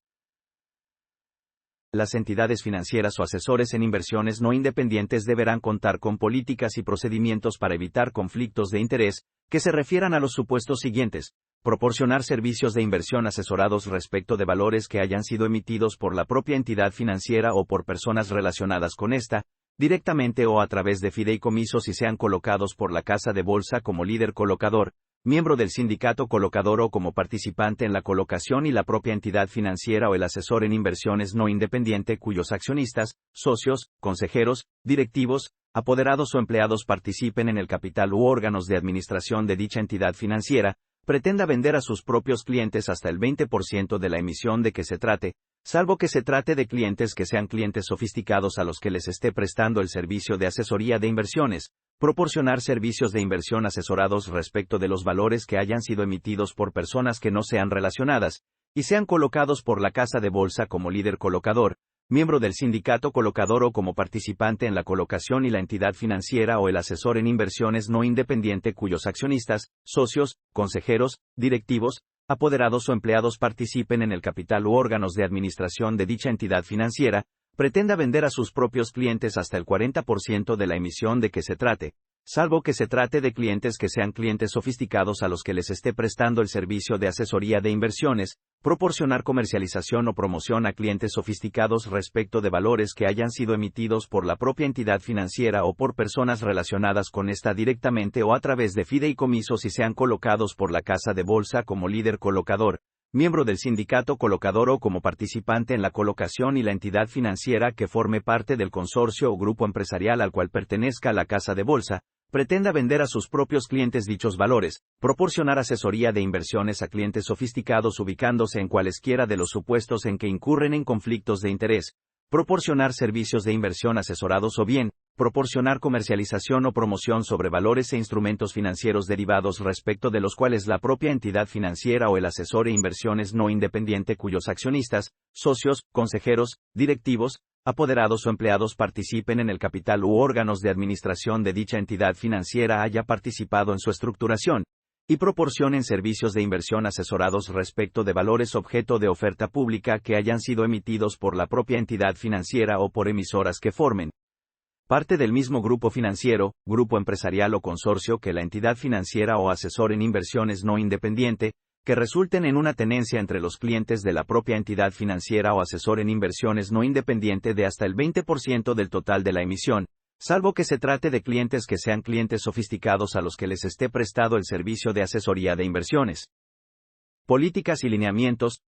Las entidades financieras o asesores en inversiones no independientes deberán contar con políticas y procedimientos para evitar conflictos de interés, que se refieran a los supuestos siguientes: proporcionar servicios de inversión asesorados respecto de valores que hayan sido emitidos por la propia entidad financiera o por personas relacionadas con esta, directamente o a través de fideicomisos y sean colocados por la casa de bolsa como líder colocador, miembro del sindicato colocador o como participante en la colocación y la propia entidad financiera o el asesor en inversiones no independiente cuyos accionistas, socios, consejeros, directivos, apoderados o empleados participen en el capital u órganos de administración de dicha entidad financiera, pretenda vender a sus propios clientes hasta el 20% de la emisión de que se trate, salvo que se trate de clientes que sean clientes sofisticados a los que les esté prestando el servicio de asesoría de inversiones, proporcionar servicios de inversión asesorados respecto de los valores que hayan sido emitidos por personas que no sean relacionadas, y sean colocados por la casa de bolsa como líder colocador, miembro del sindicato colocador o como participante en la colocación y la entidad financiera o el asesor en inversiones no independiente cuyos accionistas, socios, consejeros, directivos, apoderados o empleados participen en el capital u órganos de administración de dicha entidad financiera, pretenda vender a sus propios clientes hasta el 40% de la emisión de que se trate, salvo que se trate de clientes que sean clientes sofisticados a los que les esté prestando el servicio de asesoría de inversiones, proporcionar comercialización o promoción a clientes sofisticados respecto de valores que hayan sido emitidos por la propia entidad financiera o por personas relacionadas con esta directamente o a través de fideicomisos y sean colocados por la casa de bolsa como líder colocador, miembro del sindicato colocador o como participante en la colocación y la entidad financiera que forme parte del consorcio o grupo empresarial al cual pertenezca la casa de bolsa, pretenda vender a sus propios clientes dichos valores, proporcionar asesoría de inversiones a clientes sofisticados ubicándose en cualesquiera de los supuestos en que incurren en conflictos de interés, proporcionar servicios de inversión asesorados o bien, proporcionar comercialización o promoción sobre valores e instrumentos financieros derivados respecto de los cuales la propia entidad financiera o el asesor e inversiones no independiente cuyos accionistas, socios, consejeros, directivos, apoderados o empleados participen en el capital u órganos de administración de dicha entidad financiera haya participado en su estructuración, y proporcionen servicios de inversión asesorados respecto de valores objeto de oferta pública que hayan sido emitidos por la propia entidad financiera o por emisoras que formen parte del mismo grupo financiero, grupo empresarial o consorcio que la entidad financiera o asesor en inversiones no independiente, que resulten en una tenencia entre los clientes de la propia entidad financiera o asesor en inversiones no independiente de hasta el 20% del total de la emisión, salvo que se trate de clientes que sean clientes sofisticados a los que les esté prestado el servicio de asesoría de inversiones. Políticas y lineamientos.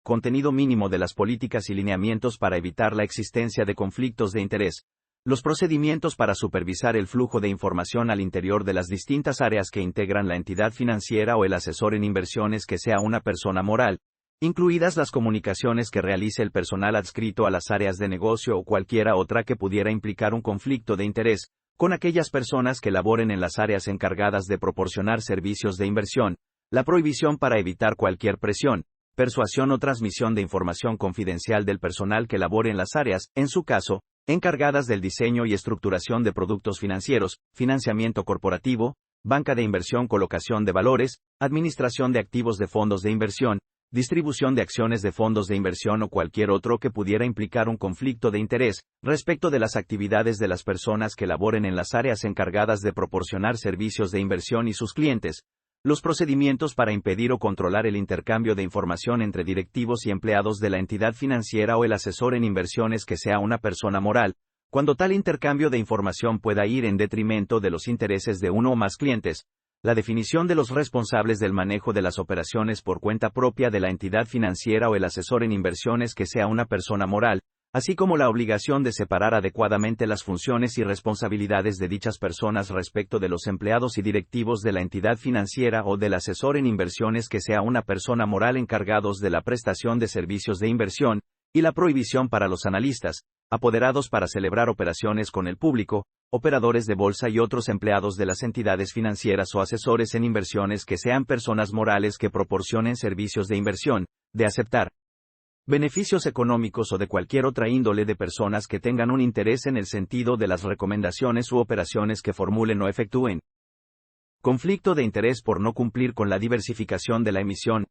Contenido mínimo de las políticas y lineamientos para evitar la existencia de conflictos de interés. Los procedimientos para supervisar el flujo de información al interior de las distintas áreas que integran la entidad financiera o el asesor en inversiones que sea una persona moral, incluidas las comunicaciones que realice el personal adscrito a las áreas de negocio o cualquiera otra que pudiera implicar un conflicto de interés, con aquellas personas que laboren en las áreas encargadas de proporcionar servicios de inversión, la prohibición para evitar cualquier presión, persuasión o transmisión de información confidencial del personal que labore en las áreas, en su caso, encargadas del diseño y estructuración de productos financieros, financiamiento corporativo, banca de inversión, colocación de valores, administración de activos de fondos de inversión, distribución de acciones de fondos de inversión o cualquier otro que pudiera implicar un conflicto de interés, respecto de las actividades de las personas que laboren en las áreas encargadas de proporcionar servicios de inversión y sus clientes, los procedimientos para impedir o controlar el intercambio de información entre directivos y empleados de la entidad financiera o el asesor en inversiones que sea una persona moral, cuando tal intercambio de información pueda ir en detrimento de los intereses de uno o más clientes, la definición de los responsables del manejo de las operaciones por cuenta propia de la entidad financiera o el asesor en inversiones que sea una persona moral, así como la obligación de separar adecuadamente las funciones y responsabilidades de dichas personas respecto de los empleados y directivos de la entidad financiera o del asesor en inversiones que sea una persona moral encargados de la prestación de servicios de inversión, y la prohibición para los analistas, apoderados para celebrar operaciones con el público, operadores de bolsa y otros empleados de las entidades financieras o asesores en inversiones que sean personas morales que proporcionen servicios de inversión, de aceptar beneficios económicos o de cualquier otra índole de personas que tengan un interés en el sentido de las recomendaciones u operaciones que formulen o efectúen. Conflicto de interés por no cumplir con la diversificación de la emisión.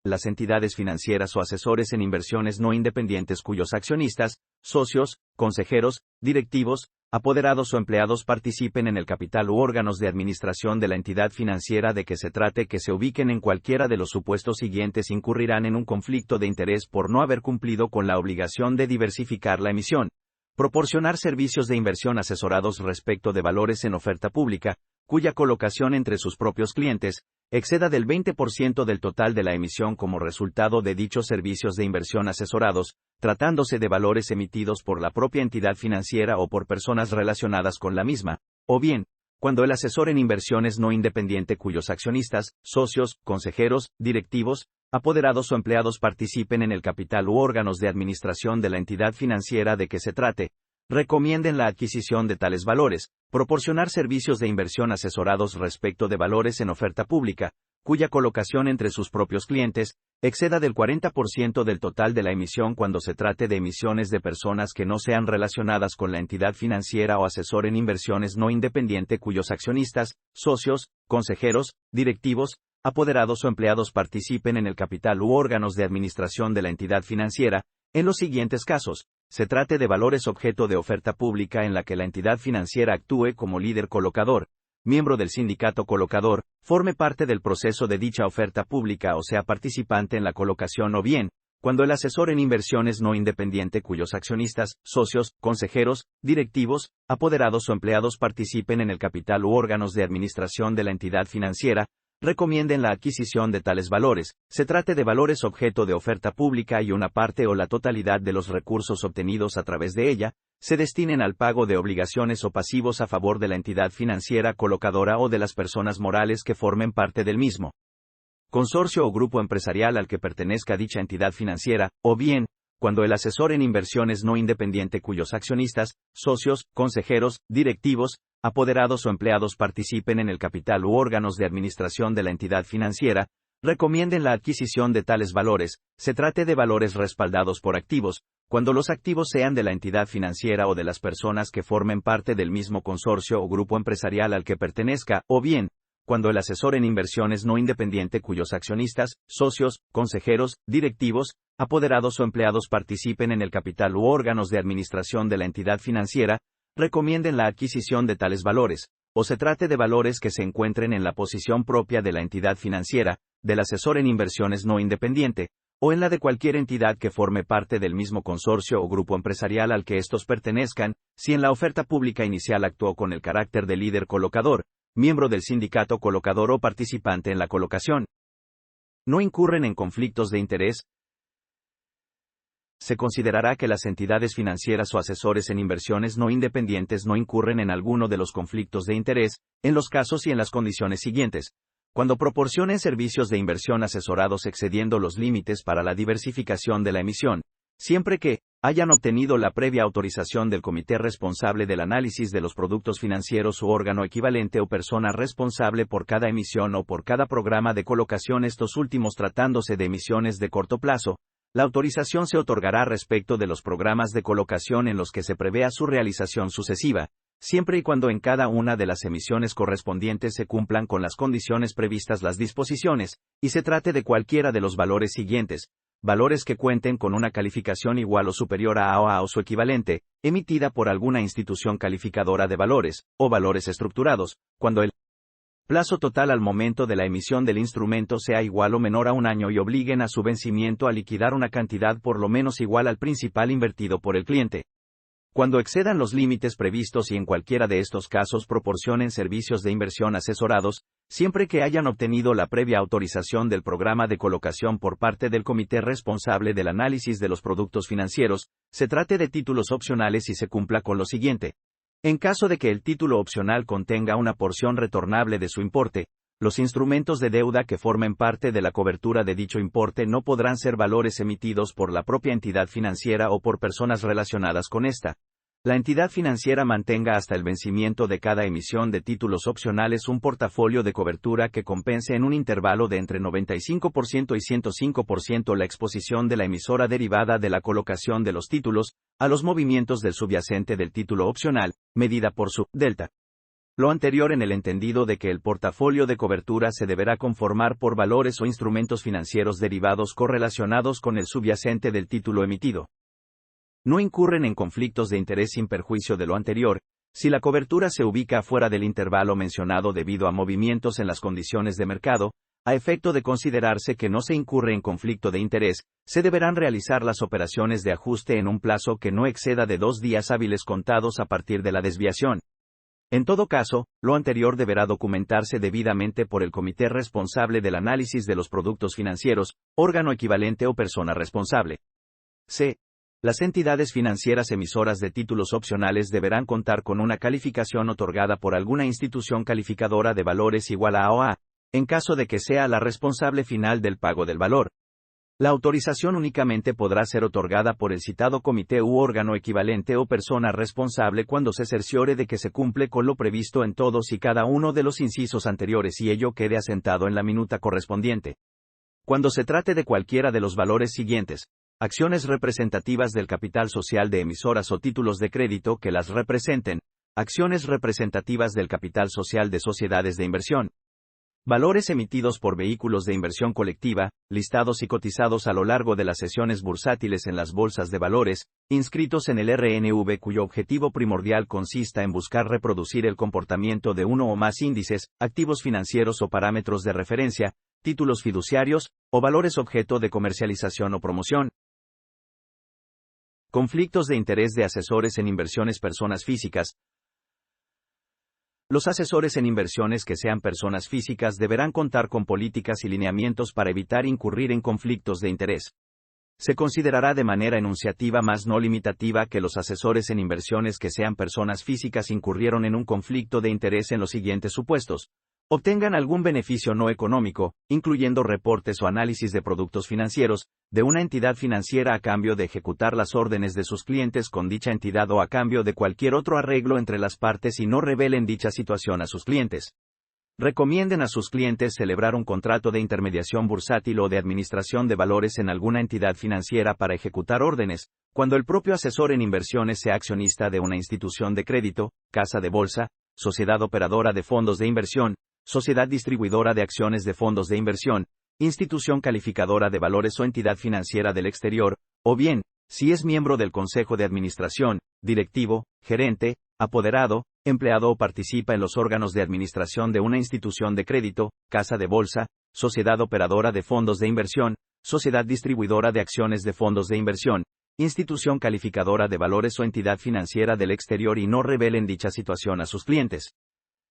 Las entidades financieras o asesores en inversiones no independientes cuyos accionistas, socios, consejeros, directivos, apoderados o empleados participen en el capital u órganos de administración de la entidad financiera de que se trate que se ubiquen en cualquiera de los supuestos siguientes incurrirán en un conflicto de interés por no haber cumplido con la obligación de diversificar la emisión, proporcionar servicios de inversión asesorados respecto de valores en oferta pública, cuya colocación entre sus propios clientes exceda del 20% del total de la emisión como resultado de dichos servicios de inversión asesorados, tratándose de valores emitidos por la propia entidad financiera o por personas relacionadas con la misma, o bien, cuando el asesor en inversiones no independiente cuyos accionistas, socios, consejeros, directivos, apoderados o empleados participen en el capital u órganos de administración de la entidad financiera de que se trate, recomienden la adquisición de tales valores, proporcionar servicios de inversión asesorados respecto de valores en oferta pública, cuya colocación entre sus propios clientes exceda del 40% del total de la emisión cuando se trate de emisiones de personas que no sean relacionadas con la entidad financiera o asesor en inversiones no independiente cuyos accionistas, socios, consejeros, directivos, apoderados o empleados participen en el capital u órganos de administración de la entidad financiera, en los siguientes casos, se trate de valores objeto de oferta pública en la que la entidad financiera actúe como líder colocador, miembro del sindicato colocador, forme parte del proceso de dicha oferta pública o sea participante en la colocación o bien, cuando el asesor en inversiones no independiente cuyos accionistas, socios, consejeros, directivos, apoderados o empleados participen en el capital u órganos de administración de la entidad financiera, recomienden la adquisición de tales valores, se trate de valores objeto de oferta pública y una parte o la totalidad de los recursos obtenidos a través de ella, se destinen al pago de obligaciones o pasivos a favor de la entidad financiera colocadora o de las personas morales que formen parte del mismo consorcio o grupo empresarial al que pertenezca dicha entidad financiera, o bien, cuando el asesor en inversiones no independiente cuyos accionistas, socios, consejeros, directivos, apoderados o empleados participen en el capital u órganos de administración de la entidad financiera, recomienden la adquisición de tales valores, se trate de valores respaldados por activos, cuando los activos sean de la entidad financiera o de las personas que formen parte del mismo consorcio o grupo empresarial al que pertenezca, o bien, cuando el asesor en inversiones no independiente cuyos accionistas, socios, consejeros, directivos, apoderados o empleados participen en el capital u órganos de administración de la entidad financiera, recomienden la adquisición de tales valores, o se trate de valores que se encuentren en la posición propia de la entidad financiera, del asesor en inversiones no independiente, o en la de cualquier entidad que forme parte del mismo consorcio o grupo empresarial al que estos pertenezcan, si en la oferta pública inicial actuó con el carácter de líder colocador, miembro del sindicato colocador o participante en la colocación. ¿No incurren en conflictos de interés? Se considerará que las entidades financieras o asesores en inversiones no independientes no incurren en alguno de los conflictos de interés, en los casos y en las condiciones siguientes. Cuando proporcionen servicios de inversión asesorados excediendo los límites para la diversificación de la emisión, siempre que hayan obtenido la previa autorización del comité responsable del análisis de los productos financieros u órgano equivalente o persona responsable por cada emisión o por cada programa de colocación, estos últimos tratándose de emisiones de corto plazo, la autorización se otorgará respecto de los programas de colocación en los que se prevea su realización sucesiva, siempre y cuando en cada una de las emisiones correspondientes se cumplan con las condiciones previstas las disposiciones, y se trate de cualquiera de los valores siguientes: valores que cuenten con una calificación igual o superior a A o A o su equivalente, emitida por alguna institución calificadora de valores, o valores estructurados, cuando el plazo total al momento de la emisión del instrumento sea igual o menor a un año y obliguen a su vencimiento a liquidar una cantidad por lo menos igual al principal invertido por el cliente. Cuando excedan los límites previstos y en cualquiera de estos casos proporcionen servicios de inversión asesorados, siempre que hayan obtenido la previa autorización del programa de colocación por parte del comité responsable del análisis de los productos financieros, se trate de títulos opcionales y se cumpla con lo siguiente. En caso de que el título opcional contenga una porción retornable de su importe, los instrumentos de deuda que formen parte de la cobertura de dicho importe no podrán ser valores emitidos por la propia entidad financiera o por personas relacionadas con esta. La entidad financiera mantenga hasta el vencimiento de cada emisión de títulos opcionales un portafolio de cobertura que compense en un intervalo de entre 95% y 105% la exposición de la emisora derivada de la colocación de los títulos a los movimientos del subyacente del título opcional, medida por su delta. Lo anterior en el entendido de que el portafolio de cobertura se deberá conformar por valores o instrumentos financieros derivados correlacionados con el subyacente del título emitido. No incurren en conflictos de interés sin perjuicio de lo anterior, si la cobertura se ubica fuera del intervalo mencionado debido a movimientos en las condiciones de mercado. A efecto de considerarse que no se incurre en conflicto de interés, se deberán realizar las operaciones de ajuste en un plazo que no exceda de 2 días hábiles contados a partir de la desviación. En todo caso, lo anterior deberá documentarse debidamente por el comité responsable del análisis de los productos financieros, órgano equivalente o persona responsable. C. Las entidades financieras emisoras de títulos opcionales deberán contar con una calificación otorgada por alguna institución calificadora de valores igual a A o A, en caso de que sea la responsable final del pago del valor. La autorización únicamente podrá ser otorgada por el citado comité u órgano equivalente o persona responsable cuando se cerciore de que se cumple con lo previsto en todos y cada uno de los incisos anteriores y ello quede asentado en la minuta correspondiente. Cuando se trate de cualquiera de los valores siguientes: acciones representativas del capital social de emisoras o títulos de crédito que las representen, acciones representativas del capital social de sociedades de inversión, valores emitidos por vehículos de inversión colectiva, listados y cotizados a lo largo de las sesiones bursátiles en las bolsas de valores, inscritos en el RNV cuyo objetivo primordial consista en buscar reproducir el comportamiento de uno o más índices, activos financieros o parámetros de referencia, títulos fiduciarios, o valores objeto de comercialización o promoción. Conflictos de interés de asesores en inversiones personas físicas. Los asesores en inversiones que sean personas físicas deberán contar con políticas y lineamientos para evitar incurrir en conflictos de interés. Se considerará de manera enunciativa más no limitativa que los asesores en inversiones que sean personas físicas incurrieron en un conflicto de interés en los siguientes supuestos. Obtengan algún beneficio no económico, incluyendo reportes o análisis de productos financieros, de una entidad financiera a cambio de ejecutar las órdenes de sus clientes con dicha entidad o a cambio de cualquier otro arreglo entre las partes y no revelen dicha situación a sus clientes. Recomienden a sus clientes celebrar un contrato de intermediación bursátil o de administración de valores en alguna entidad financiera para ejecutar órdenes, cuando el propio asesor en inversiones sea accionista de una institución de crédito, casa de bolsa, sociedad operadora de fondos de inversión, sociedad distribuidora de acciones de fondos de inversión, institución calificadora de valores o entidad financiera del exterior, o bien, si es miembro del consejo de administración, directivo, gerente, apoderado, empleado o participa en los órganos de administración de una institución de crédito, casa de bolsa, sociedad operadora de fondos de inversión, sociedad distribuidora de acciones de fondos de inversión, institución calificadora de valores o entidad financiera del exterior y no revelen dicha situación a sus clientes.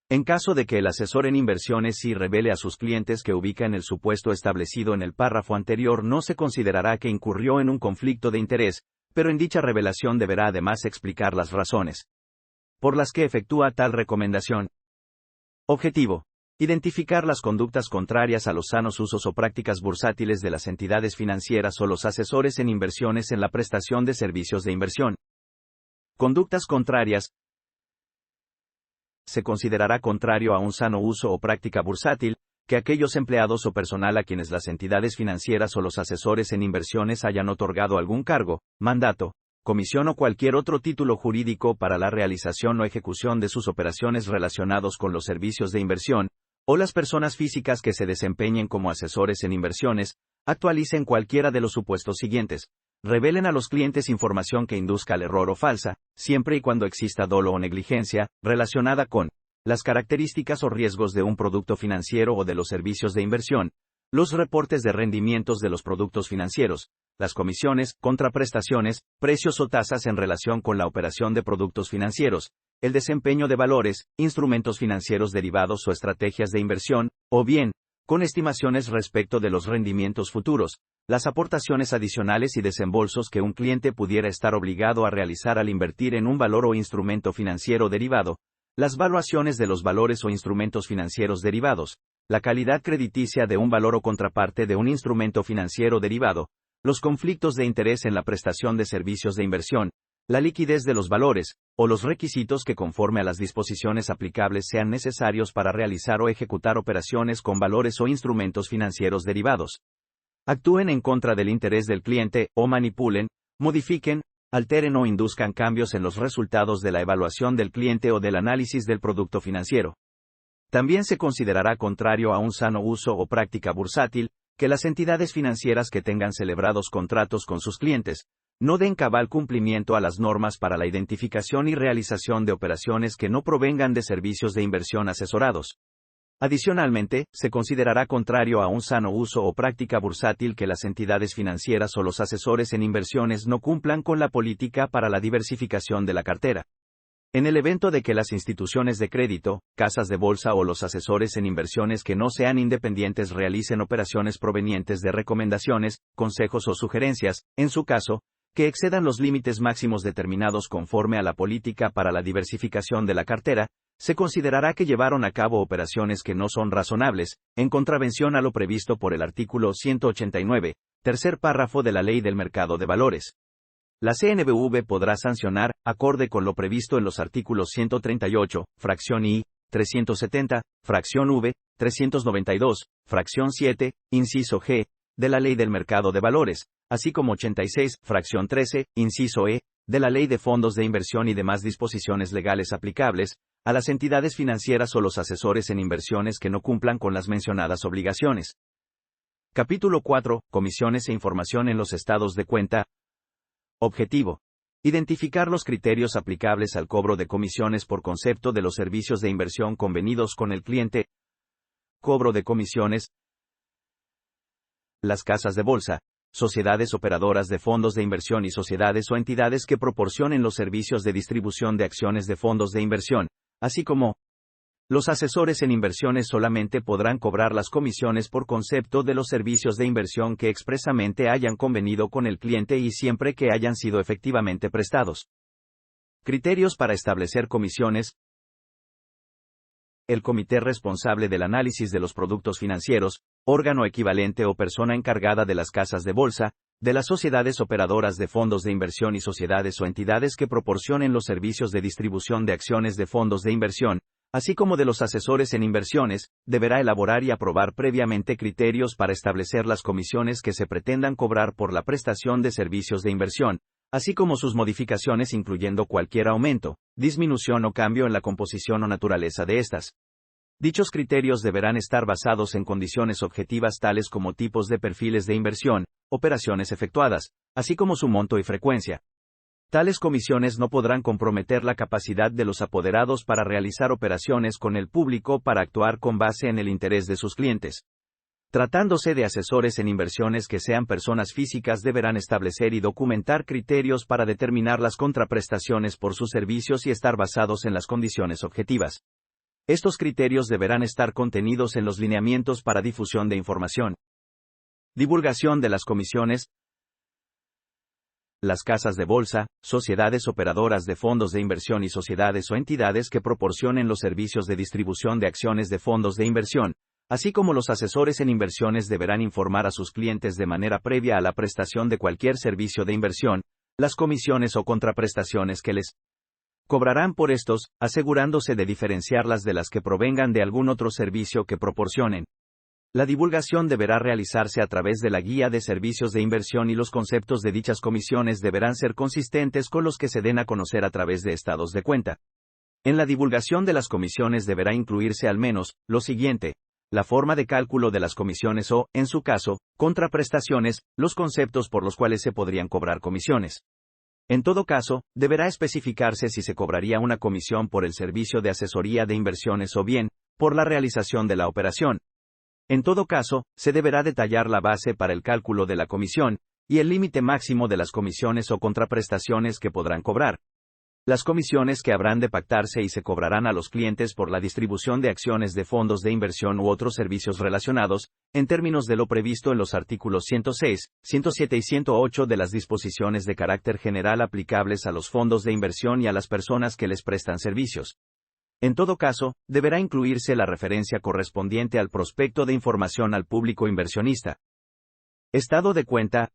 En caso de que el asesor en inversiones sí revele a sus clientes que ubica en el supuesto establecido en el párrafo anterior, no se considerará que incurrió en un conflicto de interés, pero en dicha revelación deberá además explicar las razones por las que efectúa tal recomendación. Objetivo: identificar las conductas contrarias a los sanos usos o prácticas bursátiles de las entidades financieras o los asesores en inversiones en la prestación de servicios de inversión. Conductas contrarias: se considerará contrario a un sano uso o práctica bursátil, que aquellos empleados o personal a quienes las entidades financieras o los asesores en inversiones hayan otorgado algún cargo, mandato, comisión o cualquier otro título jurídico para la realización o ejecución de sus operaciones relacionados con los servicios de inversión, o las personas físicas que se desempeñen como asesores en inversiones, actualicen cualquiera de los supuestos siguientes. Revelen a los clientes información que induzca al error o falsa, siempre y cuando exista dolo o negligencia, relacionada con las características o riesgos de un producto financiero o de los servicios de inversión, los reportes de rendimientos de los productos financieros, las comisiones, contraprestaciones, precios o tasas en relación con la operación de productos financieros, el desempeño de valores, instrumentos financieros derivados o estrategias de inversión, o bien, con estimaciones respecto de los rendimientos futuros, las aportaciones adicionales y desembolsos que un cliente pudiera estar obligado a realizar al invertir en un valor o instrumento financiero derivado, las valuaciones de los valores o instrumentos financieros derivados, la calidad crediticia de un valor o contraparte de un instrumento financiero derivado, los conflictos de interés en la prestación de servicios de inversión, la liquidez de los valores, o los requisitos que conforme a las disposiciones aplicables sean necesarios para realizar o ejecutar operaciones con valores o instrumentos financieros derivados. Actúen en contra del interés del cliente, o manipulen, modifiquen, alteren o induzcan cambios en los resultados de la evaluación del cliente o del análisis del producto financiero. También se considerará contrario a un sano uso o práctica bursátil, que las entidades financieras que tengan celebrados contratos con sus clientes, no den cabal cumplimiento a las normas para la identificación y realización de operaciones que no provengan de servicios de inversión asesorados. Adicionalmente, se considerará contrario a un sano uso o práctica bursátil que las entidades financieras o los asesores en inversiones no cumplan con la política para la diversificación de la cartera. En el evento de que las instituciones de crédito, casas de bolsa o los asesores en inversiones que no sean independientes realicen operaciones provenientes de recomendaciones, consejos o sugerencias, en su caso, que excedan los límites máximos determinados conforme a la política para la diversificación de la cartera, se considerará que llevaron a cabo operaciones que no son razonables, en contravención a lo previsto por el artículo 189, tercer párrafo de la Ley del Mercado de Valores. La CNBV podrá sancionar, acorde con lo previsto en los artículos 138, fracción I, 370, fracción V, 392, fracción 7, inciso G, de la Ley del Mercado de Valores, así como 86, fracción 13, inciso E, de la Ley de Fondos de Inversión y demás disposiciones legales aplicables, a las entidades financieras o los asesores en inversiones que no cumplan con las mencionadas obligaciones. Capítulo 4. Comisiones e información en los estados de cuenta. Objetivo: identificar los criterios aplicables al cobro de comisiones por concepto de los servicios de inversión convenidos con el cliente. Cobro de comisiones. Las casas de bolsa, sociedades operadoras de fondos de inversión y sociedades o entidades que proporcionen los servicios de distribución de acciones de fondos de inversión, así como Los asesores en inversiones solamente podrán cobrar las comisiones por concepto de los servicios de inversión que expresamente hayan convenido con el cliente y siempre que hayan sido efectivamente prestados. Criterios para establecer comisiones. El comité responsable del análisis de los productos financieros, órgano equivalente o persona encargada de las casas de bolsa, de las sociedades operadoras de fondos de inversión y sociedades o entidades que proporcionen los servicios de distribución de acciones de fondos de inversión, así como de los asesores en inversiones, deberá elaborar y aprobar previamente criterios para establecer las comisiones que se pretendan cobrar por la prestación de servicios de inversión, así como sus modificaciones incluyendo cualquier aumento, disminución o cambio en la composición o naturaleza de estas. Dichos criterios deberán estar basados en condiciones objetivas tales como tipos de perfiles de inversión, operaciones efectuadas, así como su monto y frecuencia. Tales comisiones no podrán comprometer la capacidad de los apoderados para realizar operaciones con el público para actuar con base en el interés de sus clientes. Tratándose de asesores en inversiones que sean personas físicas, deberán establecer y documentar criterios para determinar las contraprestaciones por sus servicios y estar basados en las condiciones objetivas. Estos criterios deberán estar contenidos en los lineamientos para difusión de información. Divulgación de las comisiones. Las casas de bolsa, sociedades operadoras de fondos de inversión y sociedades o entidades que proporcionen los servicios de distribución de acciones de fondos de inversión, así como los asesores en inversiones deberán informar a sus clientes de manera previa a la prestación de cualquier servicio de inversión, las comisiones o contraprestaciones que les cobrarán por estos, asegurándose de diferenciarlas de las que provengan de algún otro servicio que proporcionen. La divulgación deberá realizarse a través de la guía de servicios de inversión y los conceptos de dichas comisiones deberán ser consistentes con los que se den a conocer a través de estados de cuenta. En la divulgación de las comisiones deberá incluirse al menos lo siguiente: la forma de cálculo de las comisiones o, en su caso, contraprestaciones, los conceptos por los cuales se podrían cobrar comisiones. En todo caso, deberá especificarse si se cobraría una comisión por el servicio de asesoría de inversiones o bien, por la realización de la operación. En todo caso, se deberá detallar la base para el cálculo de la comisión, y el límite máximo de las comisiones o contraprestaciones que podrán cobrar. Las comisiones que habrán de pactarse y se cobrarán a los clientes por la distribución de acciones de fondos de inversión u otros servicios relacionados, en términos de lo previsto en los artículos 106, 107 y 108 de las disposiciones de carácter general aplicables a los fondos de inversión y a las personas que les prestan servicios. En todo caso, deberá incluirse la referencia correspondiente al prospecto de información al público inversionista. Estado de cuenta.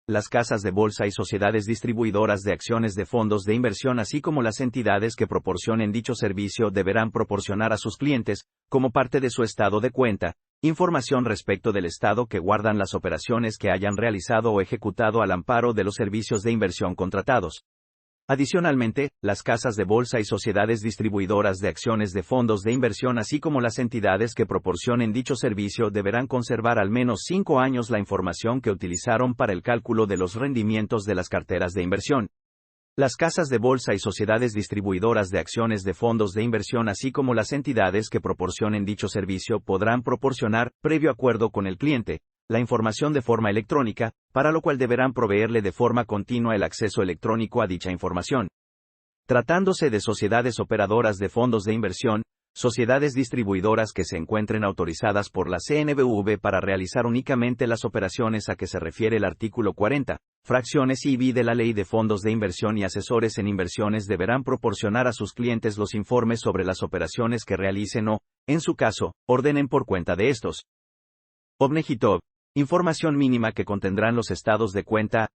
Las casas de bolsa y sociedades distribuidoras de acciones de fondos de inversión así como las entidades que proporcionen dicho servicio deberán proporcionar a sus clientes, como parte de su estado de cuenta, información respecto del estado que guardan las operaciones que hayan realizado o ejecutado al amparo de los servicios de inversión contratados. Adicionalmente, las casas de bolsa y sociedades distribuidoras de acciones de fondos de inversión así como las entidades que proporcionen dicho servicio deberán conservar al menos 5 años la información que utilizaron para el cálculo de los rendimientos de las carteras de inversión. Las casas de bolsa y sociedades distribuidoras de acciones de fondos de inversión así como las entidades que proporcionen dicho servicio podrán proporcionar, previo acuerdo con el cliente, la información de forma electrónica, para lo cual deberán proveerle de forma continua el acceso electrónico a dicha información. Tratándose de sociedades operadoras de fondos de inversión, sociedades distribuidoras que se encuentren autorizadas por la CNBV para realizar únicamente las operaciones a que se refiere el artículo 40, fracciones IB de la Ley de Fondos de Inversión y asesores en inversiones deberán proporcionar a sus clientes los informes sobre las operaciones que realicen o, en su caso, ordenen por cuenta de estos. Objeto. Información mínima que contendrán los estados de cuenta,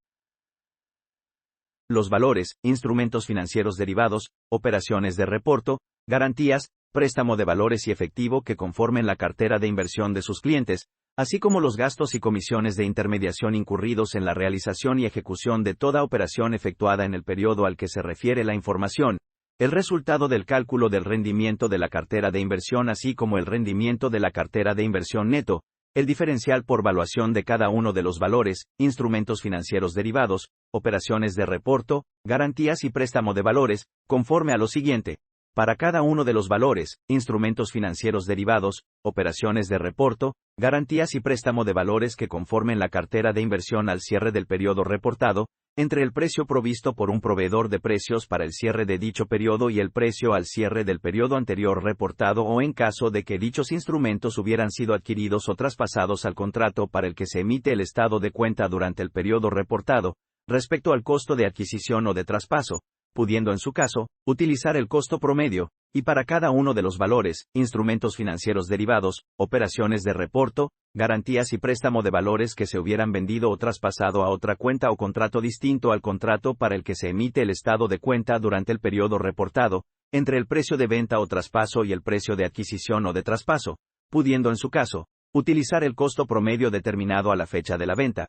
los valores, instrumentos financieros derivados, operaciones de reporto, garantías, préstamo de valores y efectivo que conformen la cartera de inversión de sus clientes, así como los gastos y comisiones de intermediación incurridos en la realización y ejecución de toda operación efectuada en el periodo al que se refiere la información, el resultado del cálculo del rendimiento de la cartera de inversión así como el rendimiento de la cartera de inversión neto, el diferencial por valuación de cada uno de los valores, instrumentos financieros derivados, operaciones de reporto, garantías y préstamo de valores, conforme a lo siguiente. para cada uno de los valores, instrumentos financieros derivados, operaciones de reporto, garantías y préstamo de valores que conformen la cartera de inversión al cierre del periodo reportado, entre el precio provisto por un proveedor de precios para el cierre de dicho periodo y el precio al cierre del periodo anterior reportado o en caso de que dichos instrumentos hubieran sido adquiridos o traspasados al contrato para el que se emite el estado de cuenta durante el periodo reportado, respecto al costo de adquisición o de traspaso, pudiendo en su caso, utilizar el costo promedio, y para cada uno de los valores, instrumentos financieros derivados, operaciones de reporto, garantías y préstamo de valores que se hubieran vendido o traspasado a otra cuenta o contrato distinto al contrato para el que se emite el estado de cuenta durante el periodo reportado, entre el precio de venta o traspaso y el precio de adquisición o de traspaso, pudiendo en su caso, utilizar el costo promedio determinado a la fecha de la venta.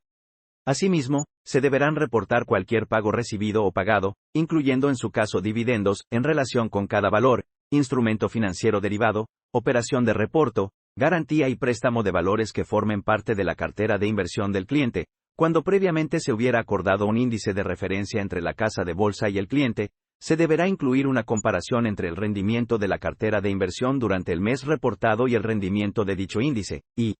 Asimismo, se deberán reportar cualquier pago recibido o pagado, incluyendo en su caso dividendos, en relación con cada valor, instrumento financiero derivado, operación de reporto, garantía y préstamo de valores que formen parte de la cartera de inversión del cliente, cuando previamente se hubiera acordado un índice de referencia entre la casa de bolsa y el cliente, se deberá incluir una comparación entre el rendimiento de la cartera de inversión durante el mes reportado y el rendimiento de dicho índice, y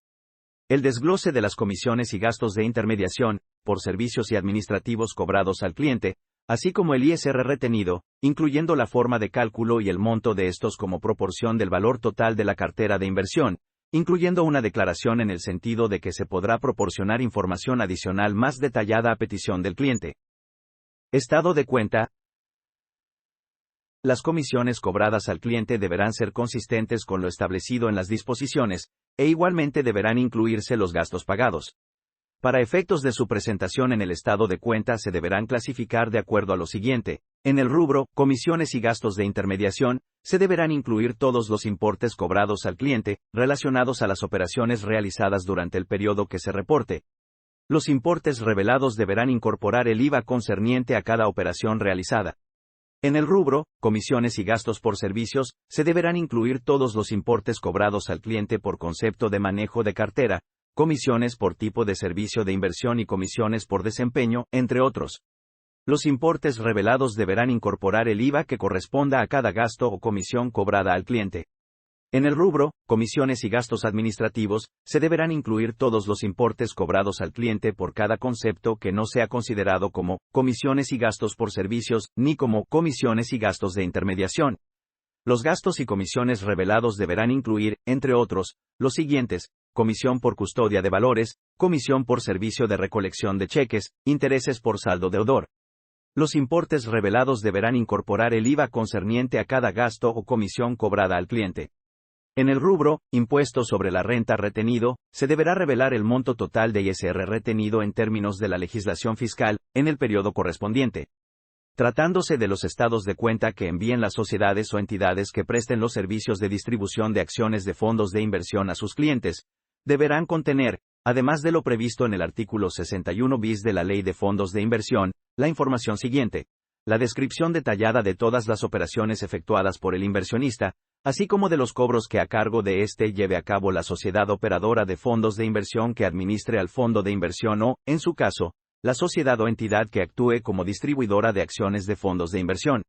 el desglose de las comisiones y gastos de intermediación, por servicios y administrativos cobrados al cliente, así como el ISR retenido, incluyendo la forma de cálculo y el monto de estos como proporción del valor total de la cartera de inversión, incluyendo una declaración en el sentido de que se podrá proporcionar información adicional más detallada a petición del cliente. Estado de cuenta. Las comisiones cobradas al cliente deberán ser consistentes con lo establecido en las disposiciones, e igualmente deberán incluirse los gastos pagados. Para efectos de su presentación en el estado de cuenta se deberán clasificar de acuerdo a lo siguiente. En el rubro, comisiones y gastos de intermediación, se deberán incluir todos los importes cobrados al cliente, relacionados a las operaciones realizadas durante el periodo que se reporte. Los importes revelados deberán incorporar el IVA concerniente a cada operación realizada. En el rubro, comisiones y gastos por servicios, se deberán incluir todos los importes cobrados al cliente por concepto de manejo de cartera, comisiones por tipo de servicio de inversión y comisiones por desempeño, entre otros. Los importes revelados deberán incorporar el IVA que corresponda a cada gasto o comisión cobrada al cliente. En el rubro, comisiones y gastos administrativos, se deberán incluir todos los importes cobrados al cliente por cada concepto que no sea considerado como comisiones y gastos por servicios, ni como comisiones y gastos de intermediación. Los gastos y comisiones revelados deberán incluir, entre otros, los siguientes: comisión por custodia de valores, comisión por servicio de recolección de cheques, intereses por saldo deudor. Los importes revelados deberán incorporar el IVA concerniente a cada gasto o comisión cobrada al cliente. En el rubro, impuesto sobre la renta retenido, se deberá revelar el monto total de ISR retenido en términos de la legislación fiscal, en el periodo correspondiente. Tratándose de los estados de cuenta que envíen las sociedades o entidades que presten los servicios de distribución de acciones de fondos de inversión a sus clientes, deberán contener, además de lo previsto en el artículo 61 bis de la Ley de Fondos de Inversión, la información siguiente: la descripción detallada de todas las operaciones efectuadas por el inversionista, así como de los cobros que a cargo de éste lleve a cabo la sociedad operadora de fondos de inversión que administre al fondo de inversión o, en su caso, la sociedad o entidad que actúe como distribuidora de acciones de fondos de inversión.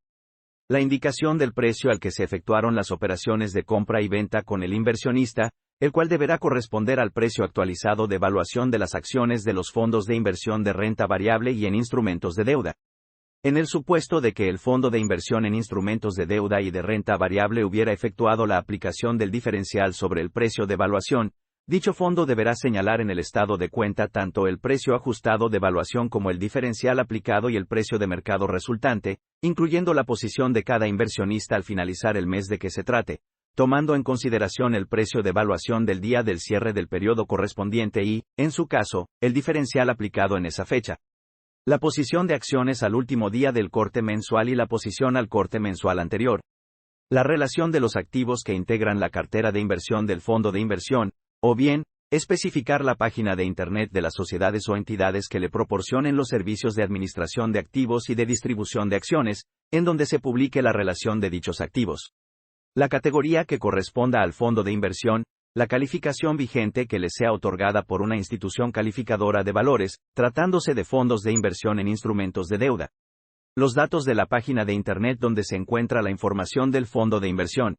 La indicación del precio al que se efectuaron las operaciones de compra y venta con el inversionista, el cual deberá corresponder al precio actualizado de evaluación de las acciones de los fondos de inversión de renta variable y en instrumentos de deuda. En el supuesto de que el fondo de inversión en instrumentos de deuda y de renta variable hubiera efectuado la aplicación del diferencial sobre el precio de evaluación, dicho fondo deberá señalar en el estado de cuenta tanto el precio ajustado de evaluación como el diferencial aplicado y el precio de mercado resultante, incluyendo la posición de cada inversionista al finalizar el mes de que se trate, tomando en consideración el precio de evaluación del día del cierre del periodo correspondiente y, en su caso, el diferencial aplicado en esa fecha. La posición de acciones al último día del corte mensual y la posición al corte mensual anterior. La relación de los activos que integran la cartera de inversión del fondo de inversión, o bien, especificar la página de Internet de las sociedades o entidades que le proporcionen los servicios de administración de activos y de distribución de acciones, en donde se publique la relación de dichos activos. La categoría que corresponda al fondo de inversión, la calificación vigente que le sea otorgada por una institución calificadora de valores, tratándose de fondos de inversión en instrumentos de deuda. Los datos de la página de Internet donde se encuentra la información del fondo de inversión.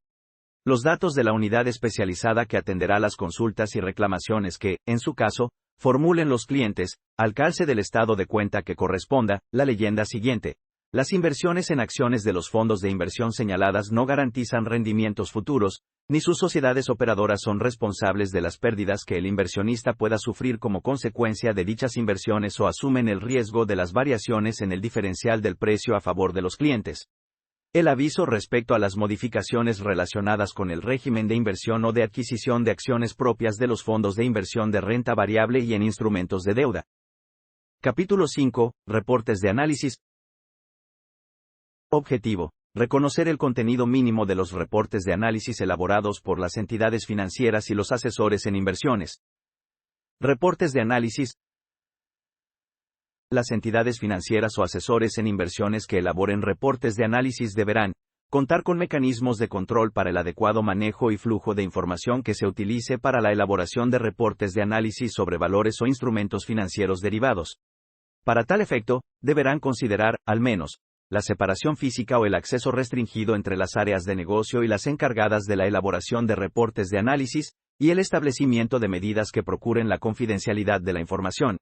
Los datos de la unidad especializada que atenderá las consultas y reclamaciones que, en su caso, formulen los clientes, al calce del estado de cuenta que corresponda, la leyenda siguiente. Las inversiones en acciones de los fondos de inversión señaladas no garantizan rendimientos futuros, ni sus sociedades operadoras son responsables de las pérdidas que el inversionista pueda sufrir como consecuencia de dichas inversiones o asumen el riesgo de las variaciones en el diferencial del precio a favor de los clientes. El aviso respecto a las modificaciones relacionadas con el régimen de inversión o de adquisición de acciones propias de los fondos de inversión de renta variable y en instrumentos de deuda. Capítulo 5. Reportes de análisis. Objetivo: reconocer el contenido mínimo de los reportes de análisis elaborados por las entidades financieras y los asesores en inversiones. Reportes de análisis. Las entidades financieras o asesores en inversiones que elaboren reportes de análisis deberán contar con mecanismos de control para el adecuado manejo y flujo de información que se utilice para la elaboración de reportes de análisis sobre valores o instrumentos financieros derivados. Para tal efecto, deberán considerar, al menos, la separación física o el acceso restringido entre las áreas de negocio y las encargadas de la elaboración de reportes de análisis, y el establecimiento de medidas que procuren la confidencialidad de la información.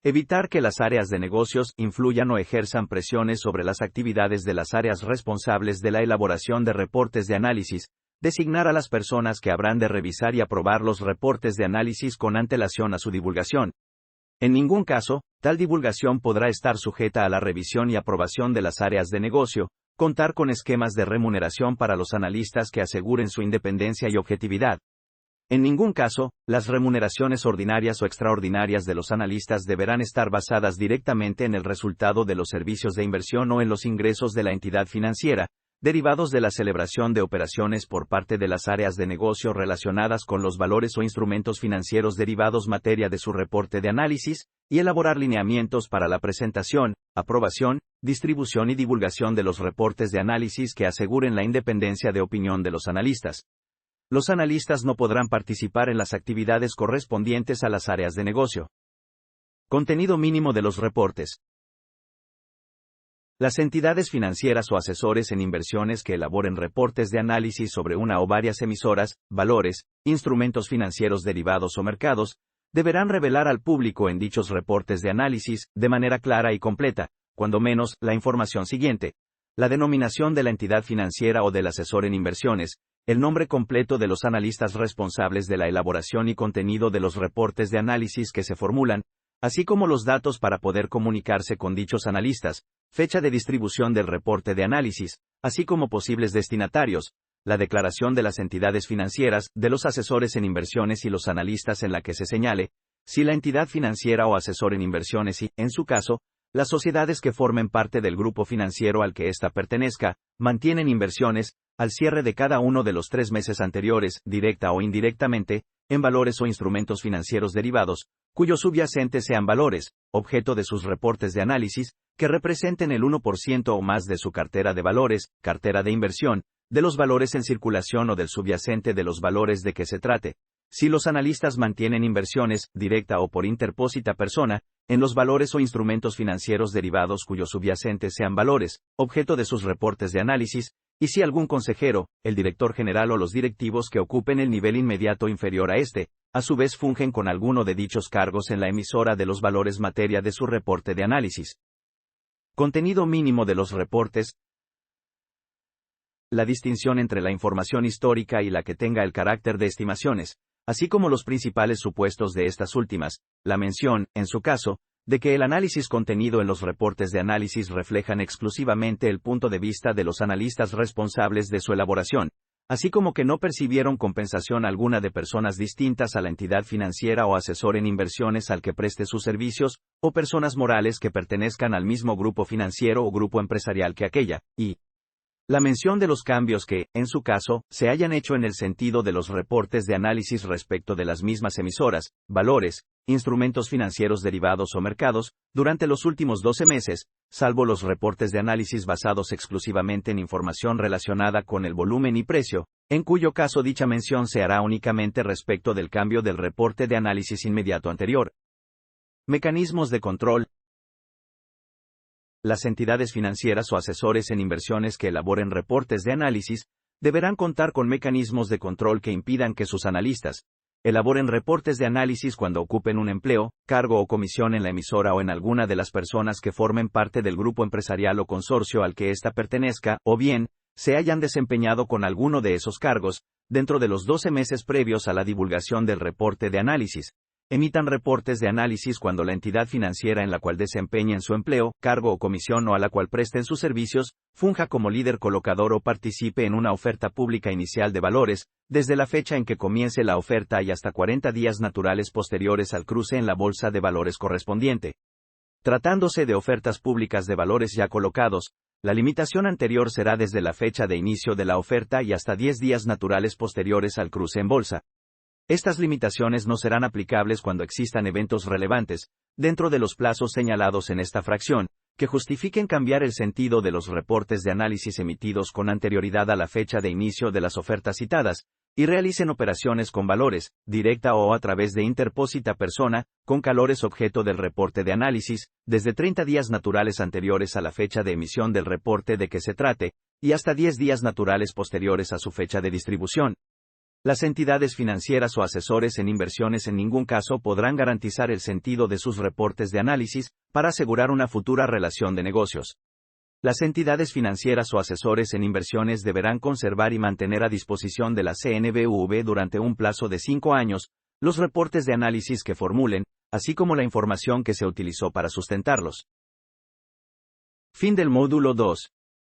Evitar que las áreas de negocios influyan o ejerzan presiones sobre las actividades de las áreas responsables de la elaboración de reportes de análisis. Designar a las personas que habrán de revisar y aprobar los reportes de análisis con antelación a su divulgación. En ningún caso, tal divulgación podrá estar sujeta a la revisión y aprobación de las áreas de negocio. Contar con esquemas de remuneración para los analistas que aseguren su independencia y objetividad. En ningún caso, las remuneraciones ordinarias o extraordinarias de los analistas deberán estar basadas directamente en el resultado de los servicios de inversión o en los ingresos de la entidad financiera, derivados de la celebración de operaciones por parte de las áreas de negocio relacionadas con los valores o instrumentos financieros derivados materia de su reporte de análisis, y elaborar lineamientos para la presentación, aprobación, distribución y divulgación de los reportes de análisis que aseguren la independencia de opinión de los analistas. Los analistas no podrán participar en las actividades correspondientes a las áreas de negocio. Contenido mínimo de los reportes. Las entidades financieras o asesores en inversiones que elaboren reportes de análisis sobre una o varias emisoras, valores, instrumentos financieros derivados o mercados, deberán revelar al público en dichos reportes de análisis, de manera clara y completa, cuando menos, la información siguiente: la denominación de la entidad financiera o del asesor en inversiones, el nombre completo de los analistas responsables de la elaboración y contenido de los reportes de análisis que se formulan, así como los datos para poder comunicarse con dichos analistas, fecha de distribución del reporte de análisis, así como posibles destinatarios, la declaración de las entidades financieras, de los asesores en inversiones y los analistas en la que se señale, si la entidad financiera o asesor en inversiones y, en su caso, las sociedades que formen parte del grupo financiero al que ésta pertenezca, mantienen inversiones, al cierre de cada uno de los 3 meses anteriores, directa o indirectamente, en valores o instrumentos financieros derivados, cuyos subyacentes sean valores, objeto de sus reportes de análisis, que representen el 1% o más de su cartera de valores, cartera de inversión, de los valores en circulación o del subyacente de los valores de que se trate. Si los analistas mantienen inversiones, directa o por interpósita persona, en los valores o instrumentos financieros derivados cuyos subyacentes sean valores, objeto de sus reportes de análisis, y si algún consejero, el director general o los directivos que ocupen el nivel inmediato inferior a este, a su vez fungen con alguno de dichos cargos en la emisora de los valores materia de su reporte de análisis. Contenido mínimo de los reportes. La distinción entre la información histórica y la que tenga el carácter de estimaciones, así como los principales supuestos de estas últimas, la mención, en su caso, de que el análisis contenido en los reportes de análisis reflejan exclusivamente el punto de vista de los analistas responsables de su elaboración, así como que no percibieron compensación alguna de personas distintas a la entidad financiera o asesor en inversiones al que preste sus servicios, o personas morales que pertenezcan al mismo grupo financiero o grupo empresarial que aquella, y la mención de los cambios que, en su caso, se hayan hecho en el sentido de los reportes de análisis respecto de las mismas emisoras, valores, instrumentos financieros derivados o mercados, durante los últimos 12 meses, salvo los reportes de análisis basados exclusivamente en información relacionada con el volumen y precio, en cuyo caso dicha mención se hará únicamente respecto del cambio del reporte de análisis inmediato anterior. Mecanismos de control. Las entidades financieras o asesores en inversiones que elaboren reportes de análisis deberán contar con mecanismos de control que impidan que sus analistas elaboren reportes de análisis cuando ocupen un empleo, cargo o comisión en la emisora o en alguna de las personas que formen parte del grupo empresarial o consorcio al que ésta pertenezca, o bien, se hayan desempeñado con alguno de esos cargos, dentro de los 12 meses previos a la divulgación del reporte de análisis. Emitan reportes de análisis cuando la entidad financiera en la cual desempeñen su empleo, cargo o comisión o a la cual presten sus servicios, funja como líder colocador o participe en una oferta pública inicial de valores, desde la fecha en que comience la oferta y hasta 40 días naturales posteriores al cruce en la bolsa de valores correspondiente. Tratándose de ofertas públicas de valores ya colocados, la limitación anterior será desde la fecha de inicio de la oferta y hasta 10 días naturales posteriores al cruce en bolsa. Estas limitaciones no serán aplicables cuando existan eventos relevantes, dentro de los plazos señalados en esta fracción, que justifiquen cambiar el sentido de los reportes de análisis emitidos con anterioridad a la fecha de inicio de las ofertas citadas, y realicen operaciones con valores, directa o a través de interpósita persona, con valores objeto del reporte de análisis, desde 30 días naturales anteriores a la fecha de emisión del reporte de que se trate, y hasta 10 días naturales posteriores a su fecha de distribución. Las entidades financieras o asesores en inversiones en ningún caso podrán garantizar el sentido de sus reportes de análisis, para asegurar una futura relación de negocios. Las entidades financieras o asesores en inversiones deberán conservar y mantener a disposición de la CNBV durante un plazo de 5 años, los reportes de análisis que formulen, así como la información que se utilizó para sustentarlos. Fin del módulo 2.